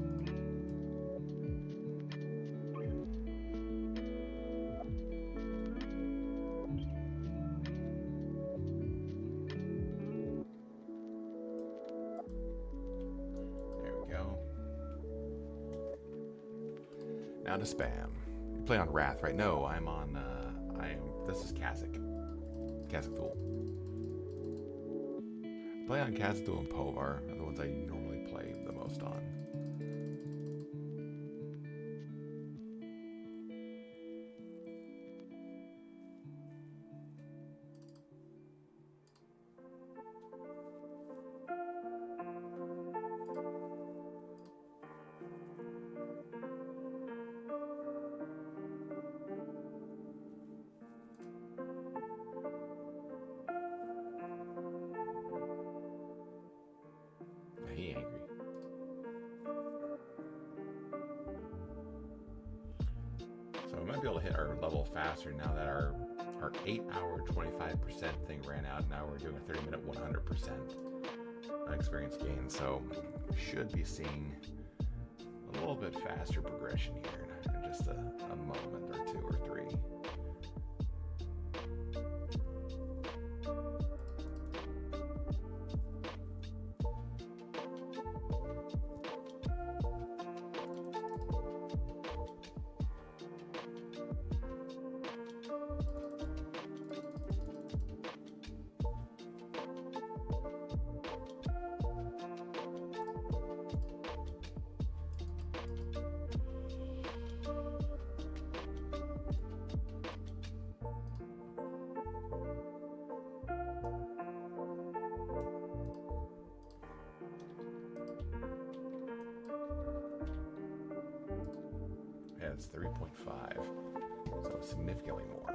Now to spam. You play on Wrath, right? No, I'm on, this is Kha'Zix. Kha'Zix-Thul. Play on Kha'Zix-Thul and Povar, are the ones I normally play the most on. He angry. So we might be able to hit our level faster now that our 8-hour 25% thing ran out. Now we're doing a 30-minute 100% experience gain. So we should be seeing a little bit faster progression here in just a moment or two or three. It's 3.5, so significantly more.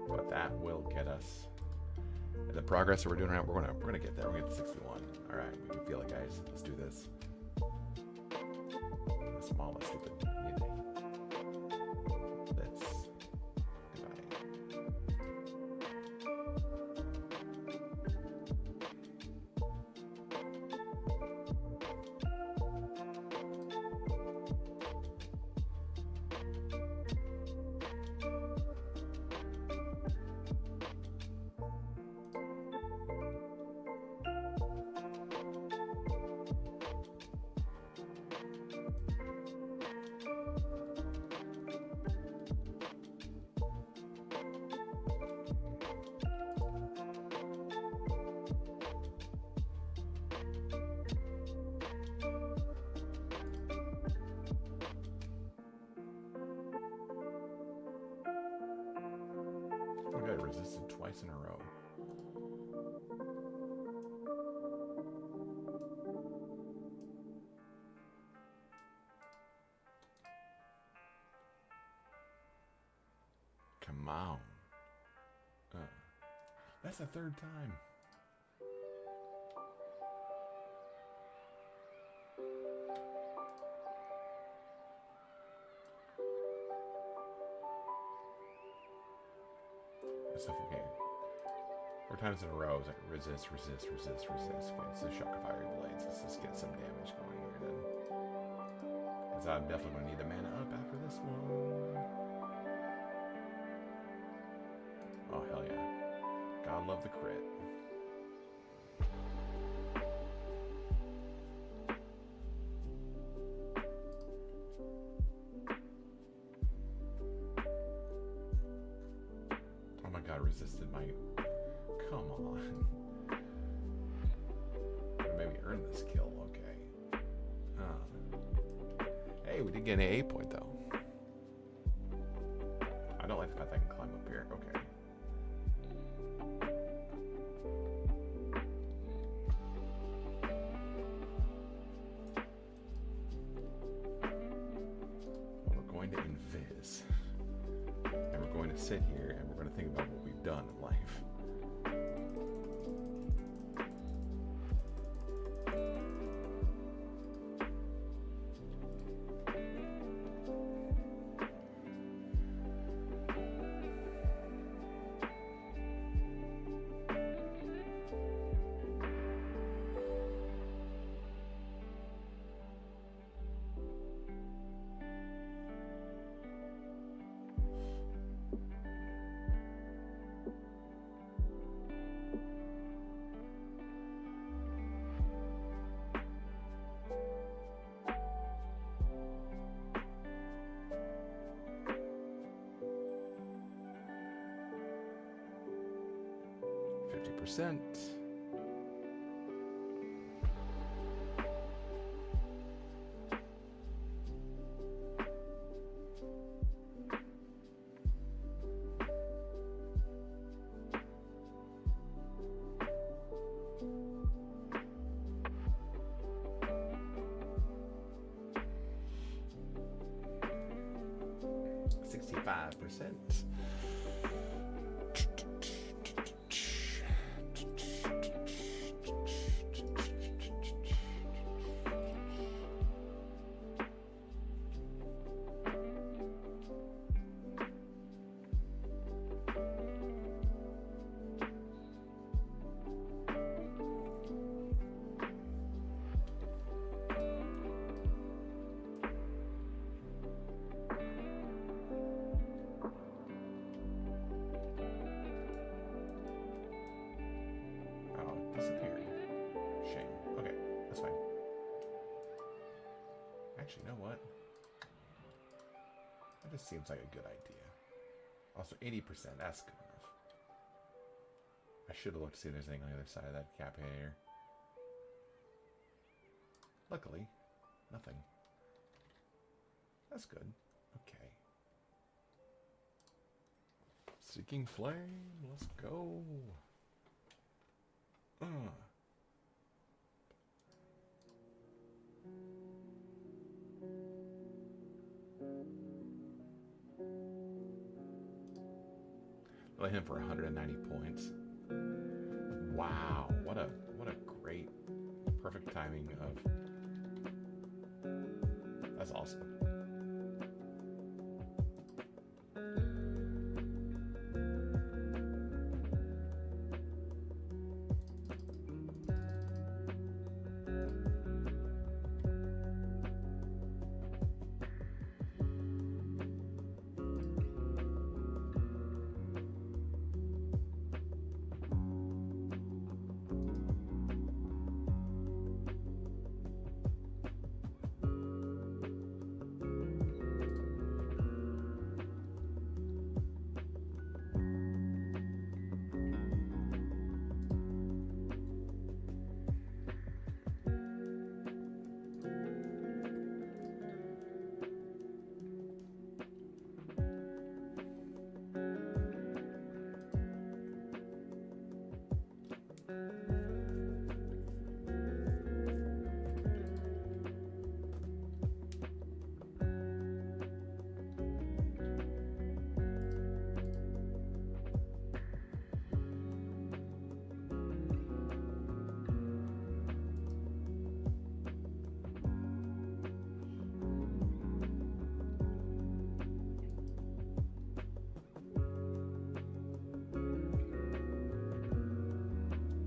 But that will get us The progress that we're doing right now, we're gonna get there. We're gonna get to 61. All right, we can feel it, guys. Let's do this. The smallest stupid unity. This. Divide. I resisted twice in a row. Come on. That's the third time. That's okay. 4 times in a row. It's like resist, resist, resist, resist. Okay, it's the shock of fiery blades. Let's just get some damage going here then. Because I'm definitely going to need the mana up after this one. Oh, hell yeah. Gotta love the crit. Oh my god, resisted my... Come on. Maybe earn this kill, okay. Hey, we did get an AA point though. I don't like the fact that I can climb up here. Okay. Well, we're going to invis. And we're going to sit here and we're going to think about what we've done in life. %. %. Actually, you know what? That just seems like a good idea. Also, 80%, that's good enough. I should have looked to see if there's anything on the other side of that cap here. Luckily, nothing. That's good. Okay. Seeking Flame, let's go. Let him for 190 points. Wow, what a great, perfect timing of. That's awesome.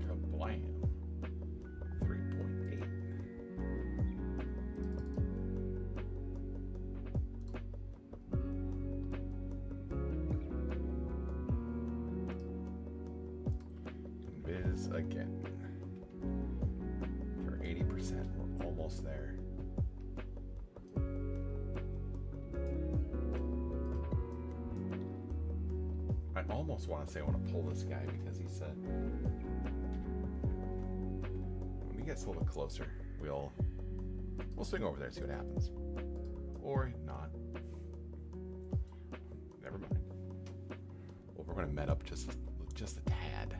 Kablam. 3.8. Viz again. For 80%, we're almost there. I almost want to say I want to pull this guy because he said when he gets a little closer, we'll swing over there and see what happens. Or not. Never mind. Well, we're going to met up just a tad.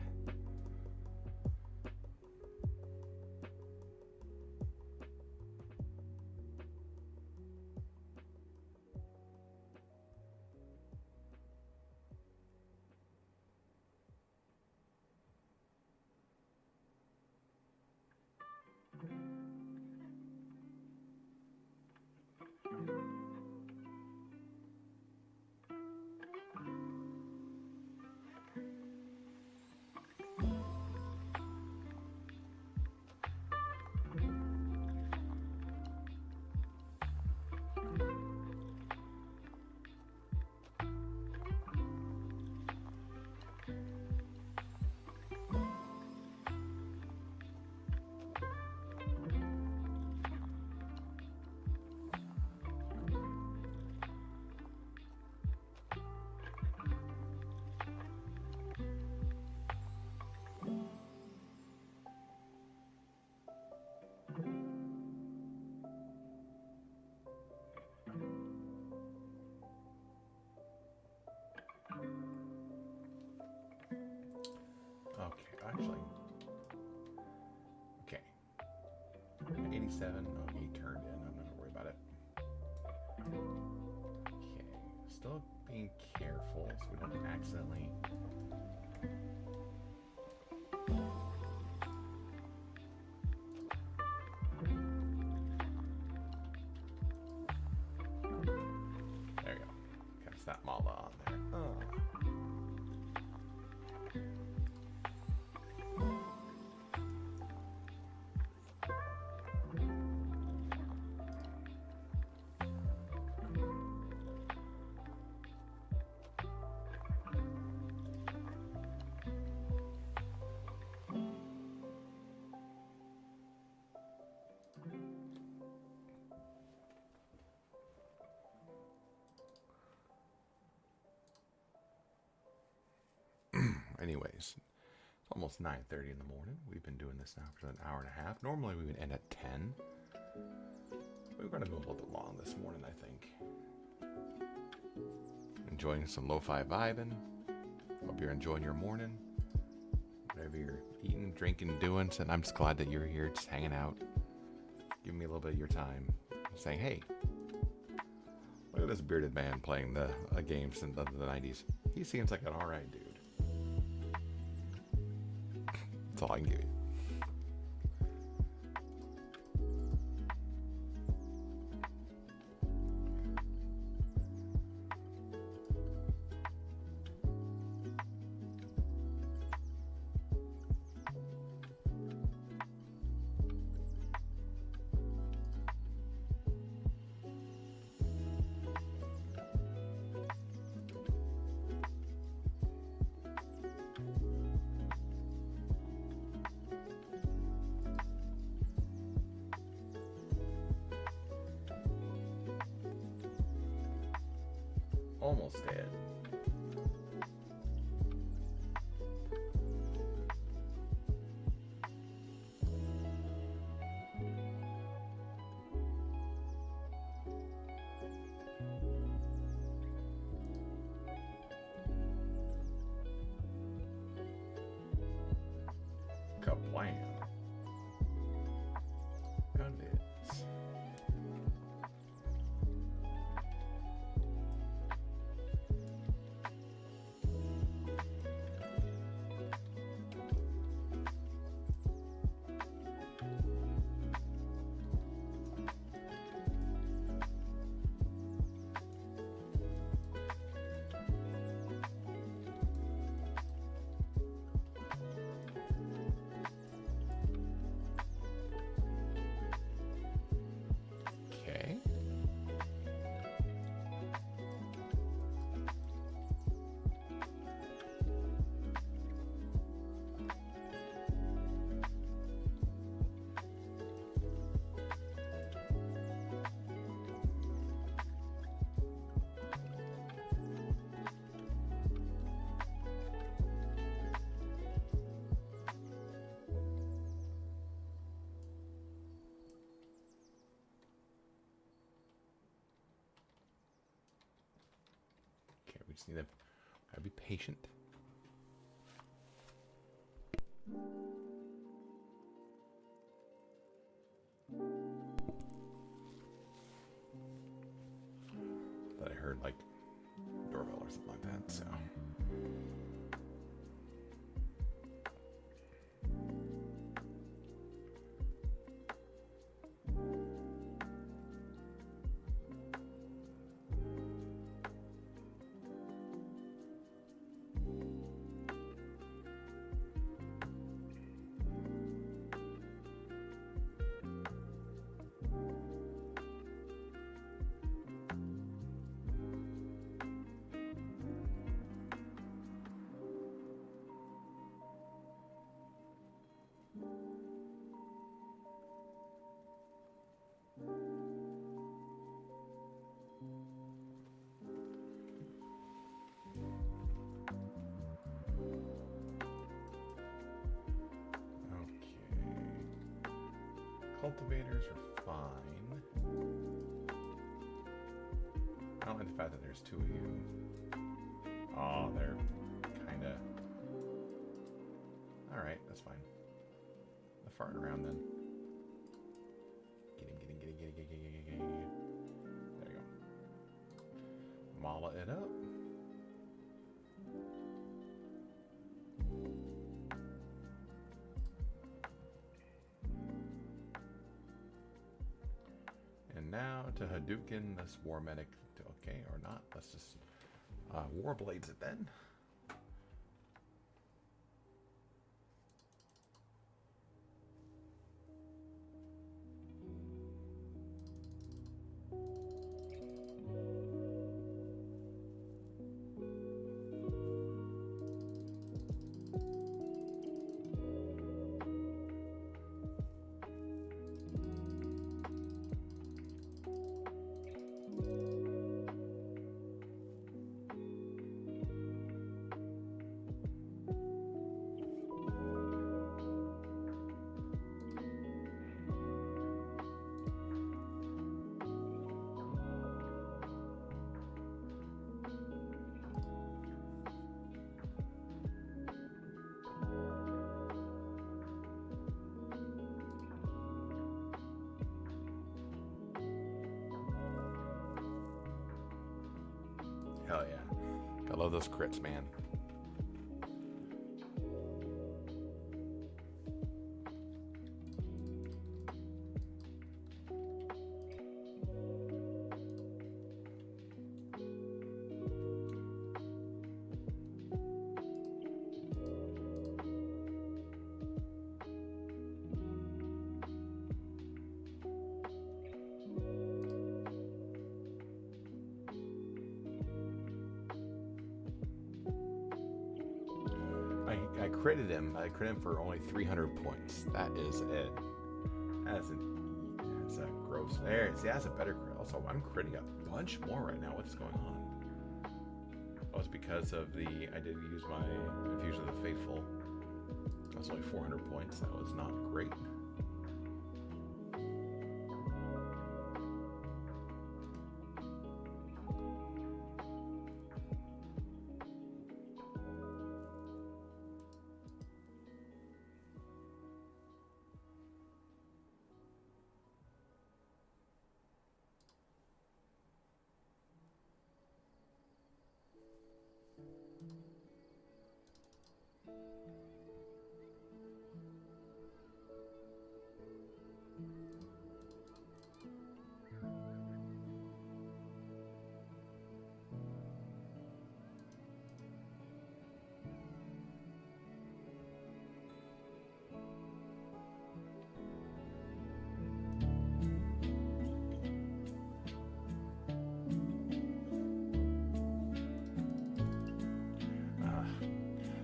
Actually, okay. 87. Oh, he turned in. I'm not gonna worry about it. Okay. Still being careful so we don't accidentally. There you go. Got that Mala on there. Oh. Anyways, it's almost 9:30 in the morning. We've been doing this now for an hour and a half. Normally we would end at 10. We're going to go a little bit long this morning, I think. Enjoying some lo-fi vibing. Hope you're enjoying your morning. Whatever you're eating, drinking, doing. And I'm just glad that you're here just hanging out. Giving me a little bit of your time. Saying, hey, look at this bearded man playing a game since the 90s. He seems like an alright dude. That's all I can give you. Almost dead. Kablam. Gun bits. Okay. Okay, we just need to gotta be patient. But I heard like doorbell or something like that, so. Cultivators are fine. I don't like the fact that there's two of you. Oh, they're kinda... Alright, that's fine. They're farting around then. Get him. There you go. Mala it up. Now to Hadouken this War Medic. Okay, or not. Let's just Warblades it then. Hell yeah. I love those crits, man. critted him. I crit him for only 300 points. That is it. That's a gross. There, see, that's a better crit. Also, I'm critting a bunch more right now. What's going on? Oh, it's because of I did use my Infusion of the Faithful. That's only 400 points. That was not great.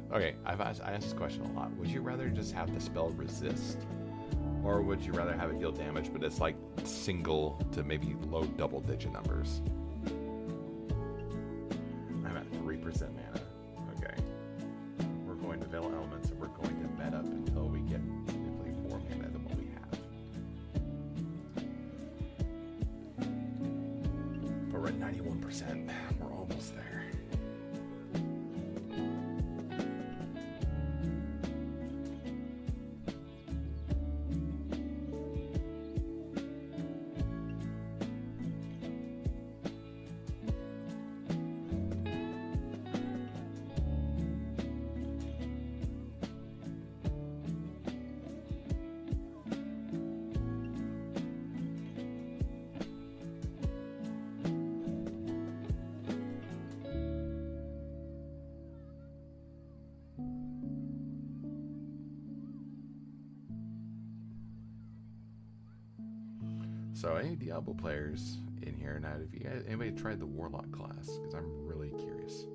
Okay, I asked this question a lot. Would you rather just have the spell resist, or would you rather have it deal damage, but it's like single to maybe low double-digit numbers? I'm at 3% mana. Okay. We're going to Veil Elements, and we're going to med up until we get significantly more mana than what we have. But we're at 91%. We're almost there. So, any Diablo players in here? Now, if you guys, anybody tried the Warlock class? Because I'm really curious.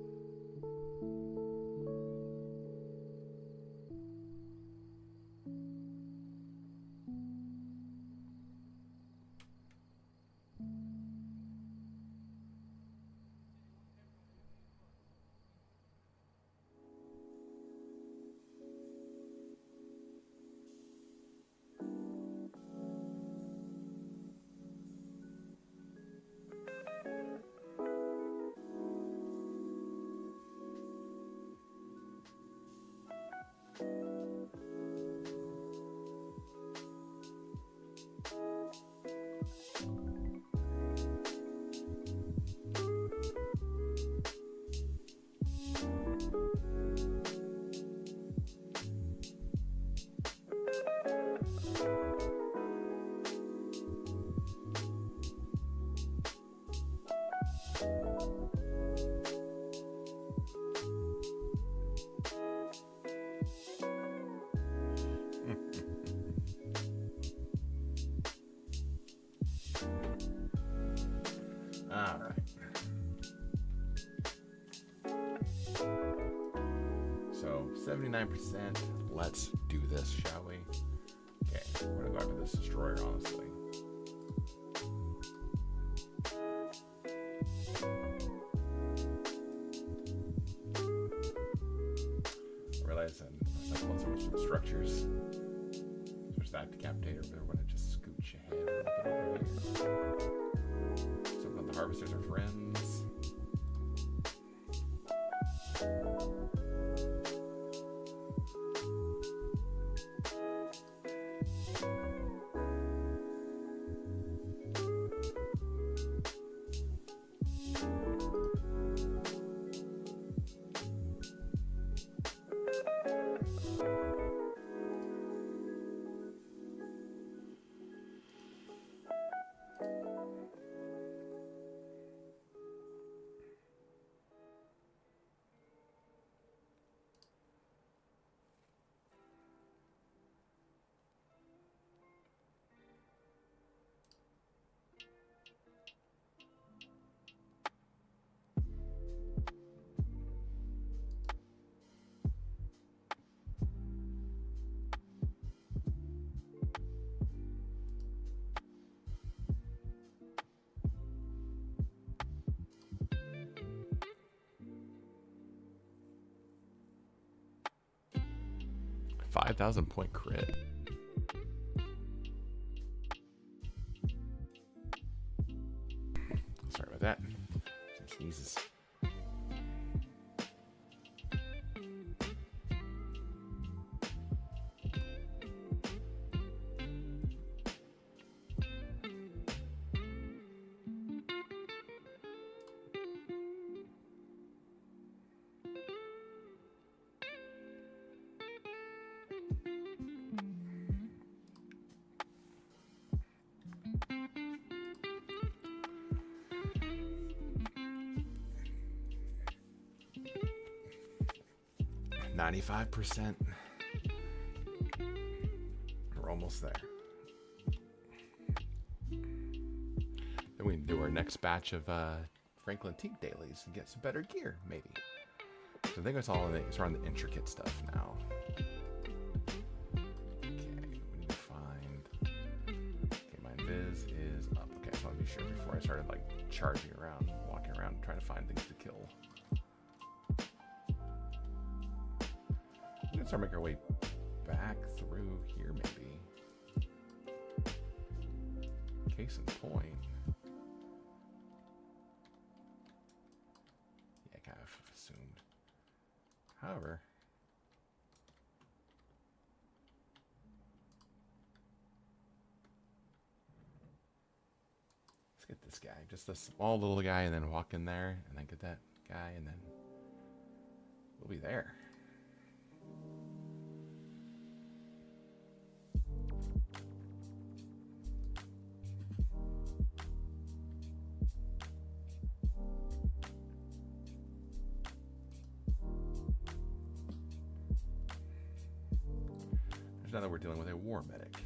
All right. So 79%. Let's do this, shall we? Okay, we're gonna go after this destroyer, honestly. I realize I'm not close so much to the structures. There's that decapitator, but we're gonna just scooch ahead a little bit over here. So the harvesters are friends. 5,000 point crit. Sorry about that. Some sneezes. %. We're almost there. Then we can do our next batch of Franklin Teak dailies and get some better gear, maybe. So I think it's all it's around the intricate stuff now. Okay, we need to find. Okay, my invis is up. Okay, I just want to be sure before I started like charging around, walking around, trying to find things to kill. Let's start making our way back through here, maybe. Case in point. Yeah, I kind of assumed. However, let's get this guy. Just a small little guy, and then walk in there, and then get that guy, and then we'll be there. Now that we're dealing with a war medic.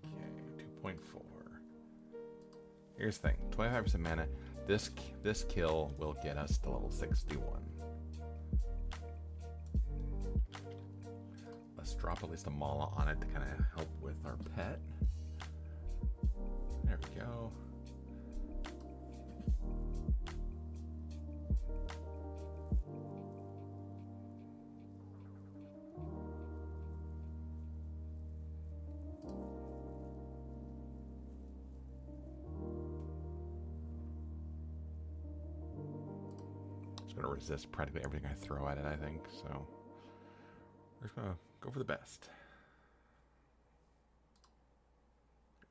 Okay, 2.4. Here's the thing, 25% mana. This kill will get us to level 61. Let's drop at least a Mala on it to kind of help with our pet. There we go. Going to resist practically everything I throw at it, I think, so we're just going to go for the best.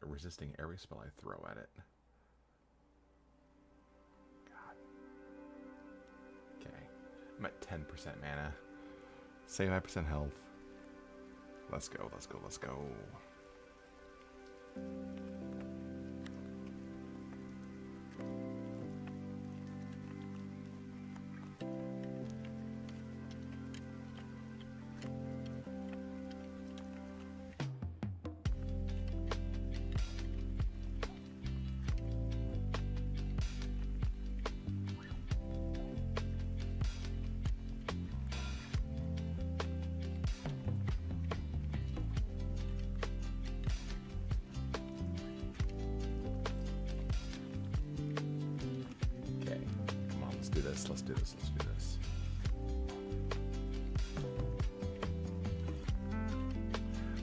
Resisting every spell I throw at it. God. Okay, I'm at 10% mana. 75% health. Let's go, let's go, let's go. Let's do this.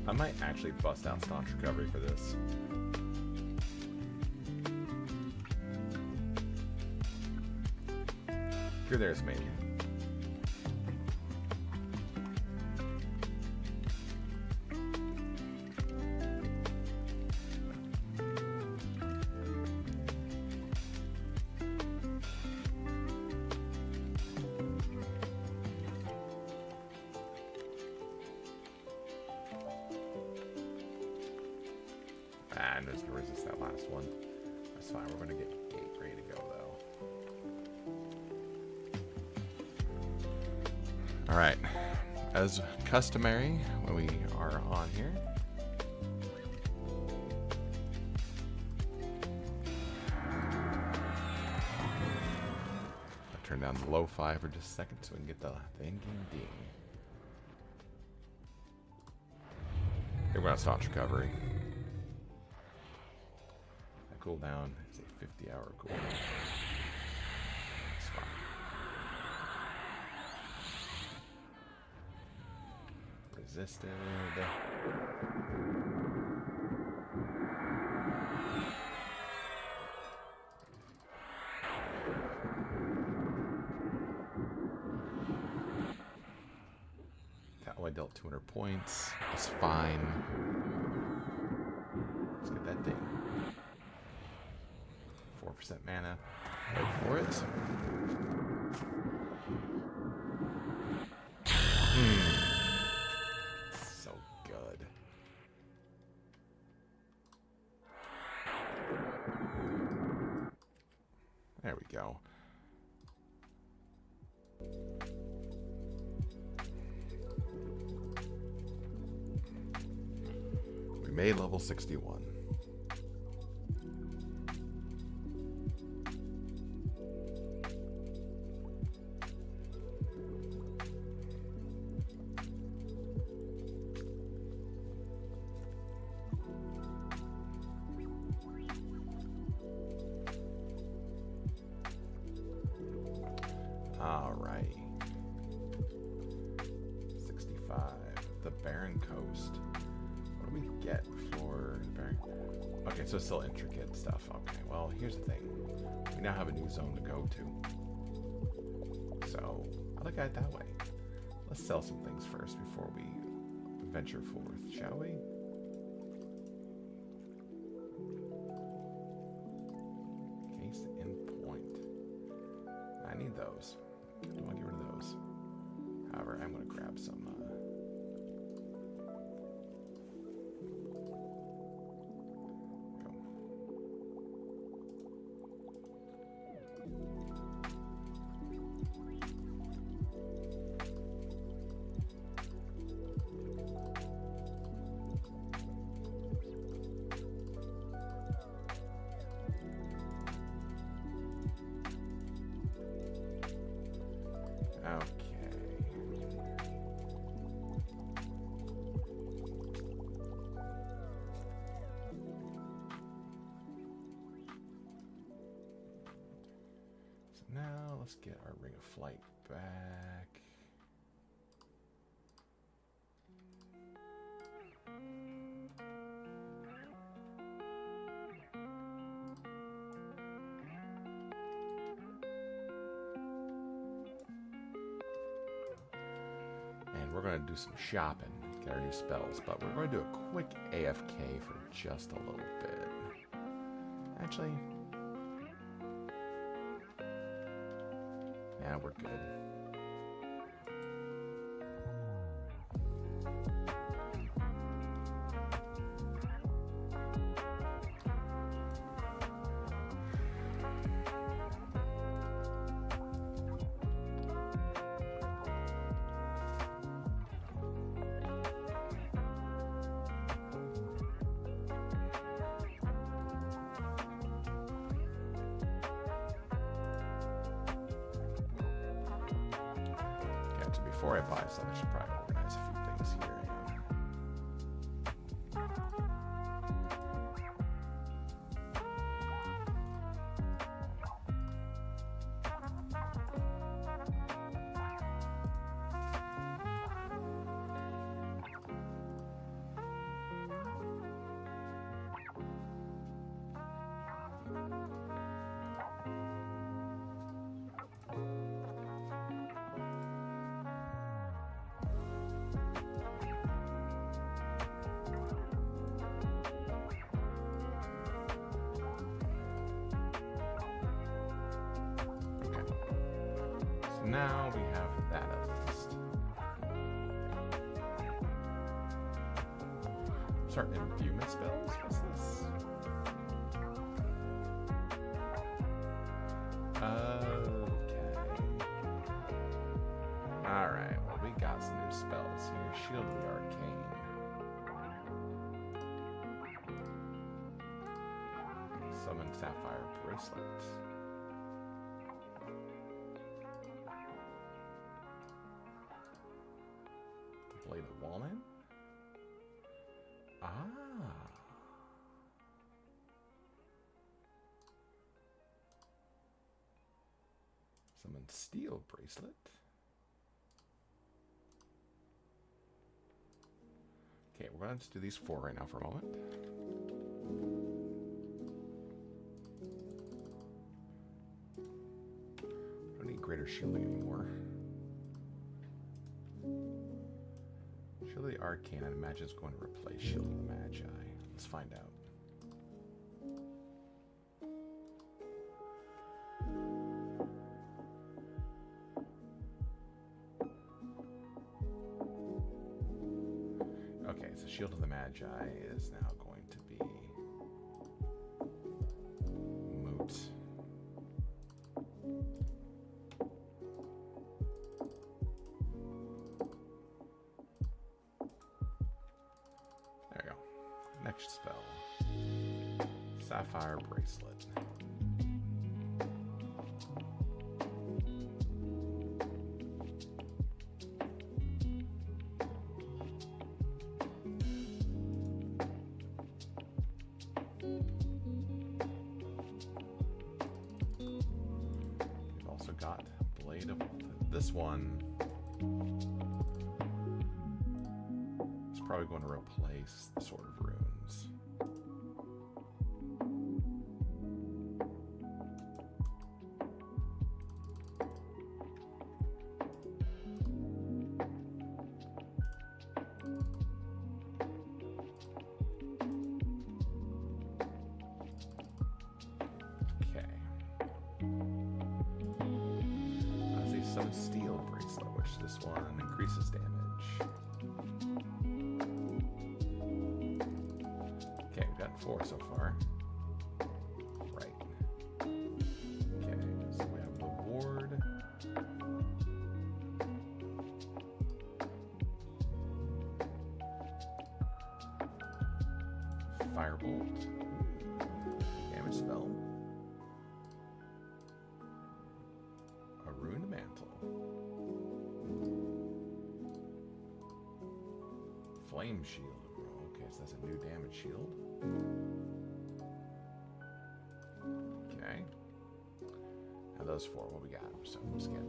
I might actually bust out Staunch Recovery for this. You're there's me. I'm just gonna resist that last one. That's fine. We're gonna get gate ready to go though. All right. As customary, when we are on here, I'll turn down the lo-fi for just a second so we can get the in-game ding. Here we're on staunch recovery. The cooldown is a 50-hour cooldown. It's fine. Resisted. That one dealt 200 points. It's fine. Let's get that thing. 4% mana. Wait for it. So good. There we go. We made level 61. Alright. 65. The Barren Coast. What do we get for the Barren? Okay, so it's still intricate stuff. Okay, well, here's the thing. We now have a new zone to go to. So, I look at it that way. Let's sell some things first before we venture forth, shall we? Case in point. I need those. I don't want to get rid of those. However, I'm going to grab some. Go. Okay. So now let's get our Ring of Flight back. We're going to do some shopping, get our new spells, but we're going to do a quick AFK for just a little bit. Actually, yeah, we're good. Before I buy stuff, I should probably organize a few things here. Now we have that at least. Start imbuement spells? What's this? Summon Sapphire Bracelet. Blade of Walnut. Ah. Summon Steel Bracelet. Okay, we're going to do these 4 right now for a moment. I don't need Greater Shielding anymore. Shield of the Arcane, I imagine, is going to replace Shield of the Magi. Let's find out. Okay, so Shield of the Magi is now going to be moot. There we go. Next spell. Sapphire Bracelet. We've also got Blade of this one. It's probably going to replace the Sword of Runes. Okay. As a Summon Steel Bracelet, which this one increases damage. Okay, we've got 4 so far. Right. Okay, so we have the ward. Firebolt. Damage spell. A Ruined Mantle. Flame Shield. Okay, so that's a new damage shield. Okay. Now those 4, what we got? So let's get.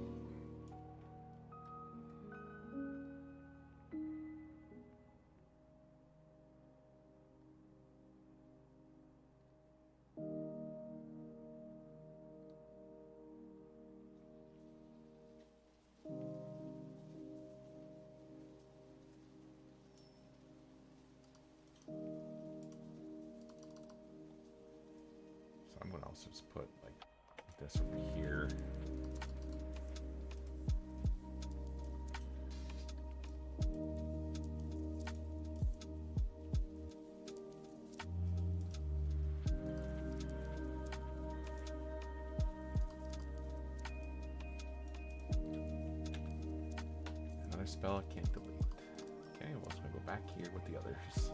So I'm gonna also just put like this over here. Another spell I can't delete. Okay, well, let's go back here with the others.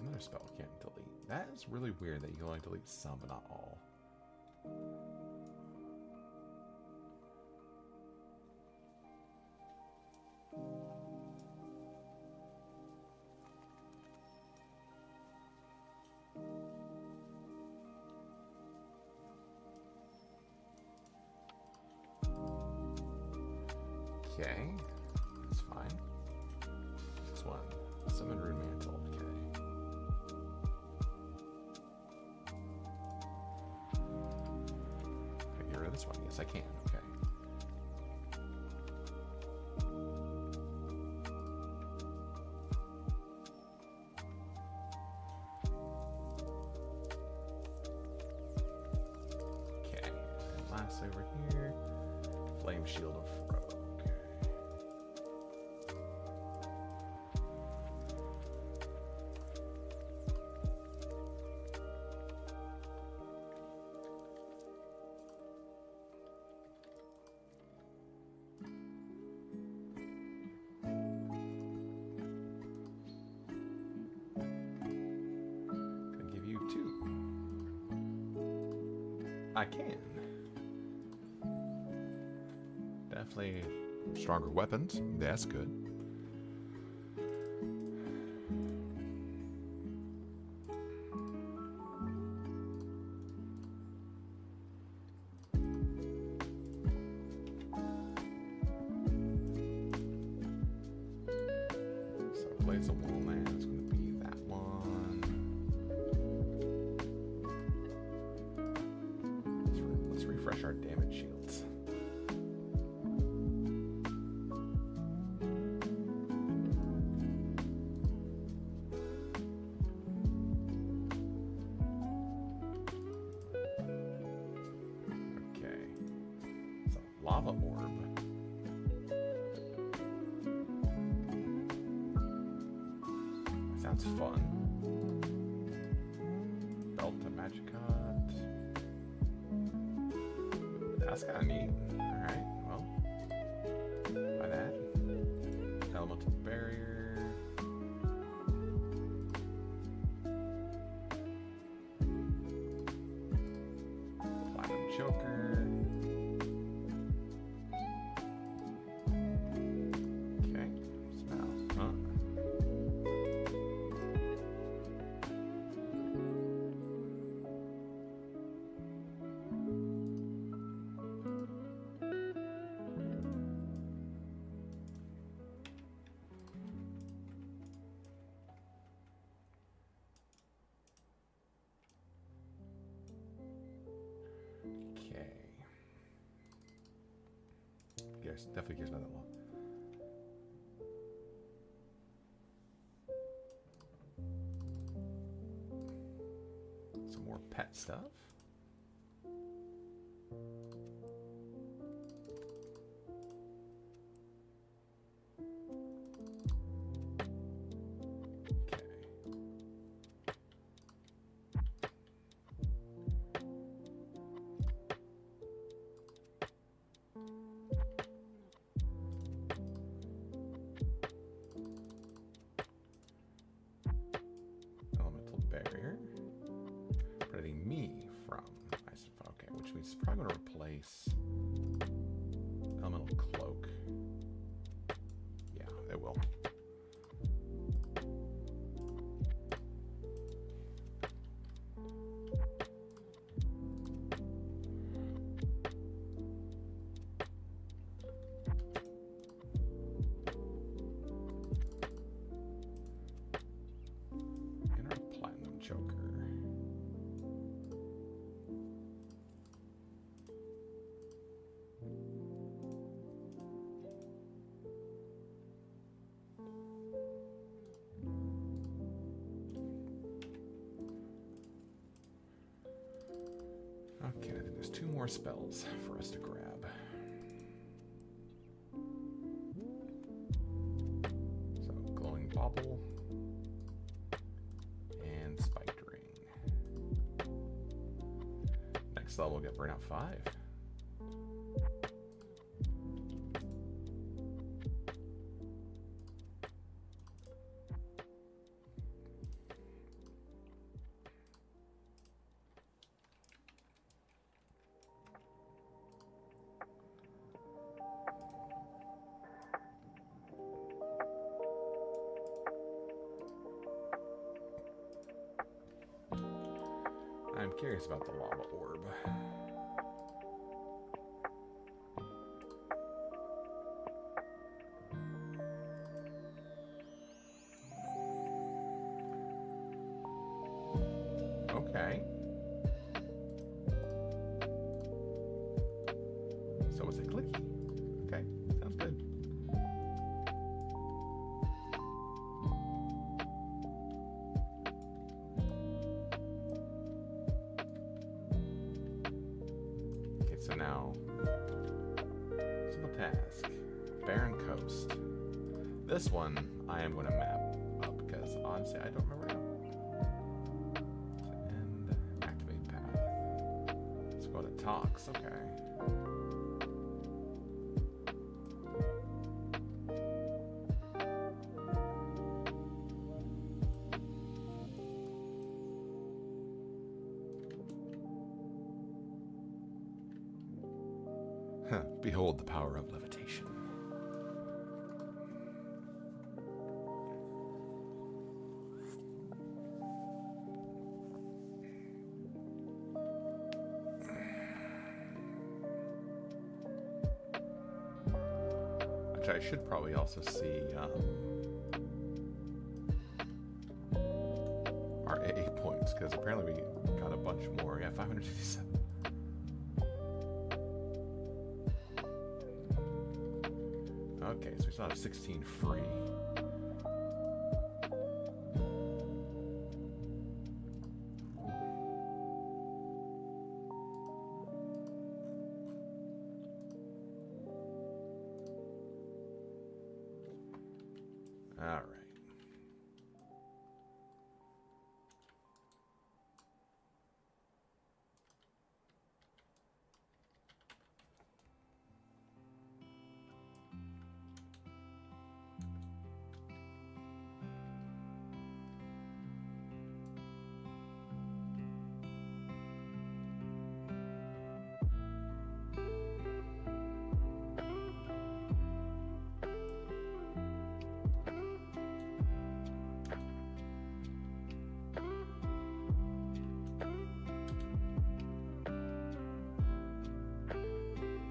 Another spell I can't delete. That is really weird that you can only delete some but not all. Okay, that's fine. Next one, Summon Rune Mantle. Okay. Can I get rid of this one? Yes, I can. Okay. Okay, and last over here, Flame Shield of Rogue. I can. Definitely stronger weapons. That's good. So Blades of Wall Man is going to be that one. Let's refresh our damage shields. Lava orb. Sounds fun. Belt to Magicot. That's kind of neat. Alright, well. By that. Elemental Barrier. Platinum Choker. Yes, definitely cares about that wall. Some more pet stuff. Barrier. Preventing me from ice. Okay, which means it's probably going to replace Elemental Cloak. Yeah, it will. Choker. Okay, I think there's 2 more spells for us to grab. So, Glowing Bauble. Next level, we'll get Burnout 5. I'm curious about the lava orb. Okay. So it's a clicky. Okay, sounds good. So now, simple task, Barren Coast. This one I am going to map up because honestly I don't remember how to end activate path. Let's go to Tox. Okay. Behold the power of levitation. Which I should probably also see our AA points, because apparently we got a bunch more. Yeah, 567. Okay, so we still have 16 free. All right.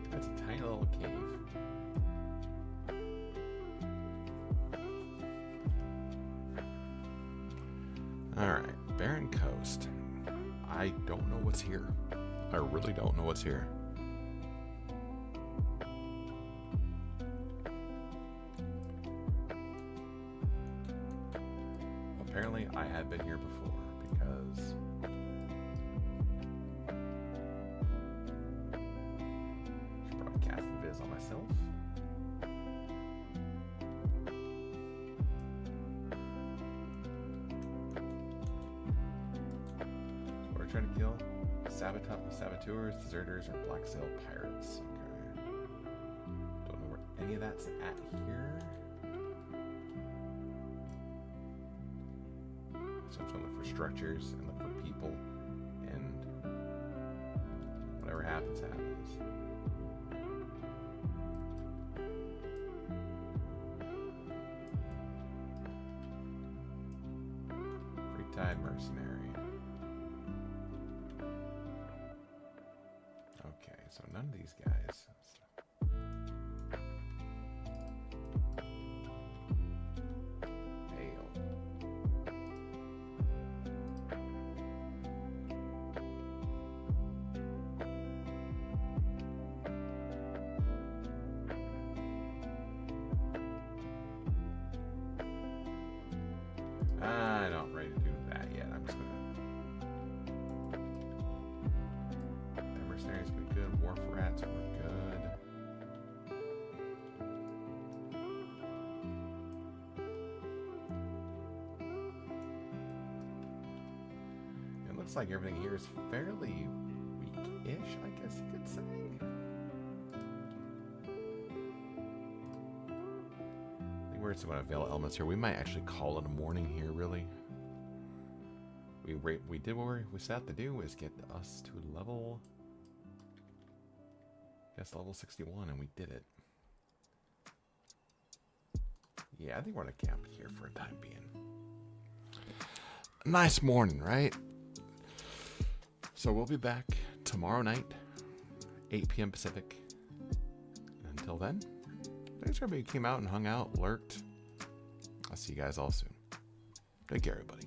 That's a tiny little cave. Alright, Barren Coast. I don't know what's here. I really don't know what's here. Apparently, I had been here before because I should probably cast the viz on myself. So what are we trying to kill? Saboteurs, deserters, or black sail pirates. Okay. Don't know where any of that's at here. So I'm trying to look for structures and look for people, and whatever happens, happens. Free tide mercenary. Okay, so none of these guys. I'm not ready to do that yet. I'm just gonna. Mercenaries were good. Wharf rats were good. It looks like everything here is fairly weak-ish, I guess you could say. We're just going to Veil Elements here. We might actually call it a morning here, really. We did what we set out to do, is get us to level, level 61, and we did it. Yeah, I think we're going to camp here for a time being. Nice morning, right? So we'll be back tomorrow night, 8 p.m. Pacific. Until then, thanks for everybody who came out and hung out, lurked. I'll see you guys all soon. Take care, everybody.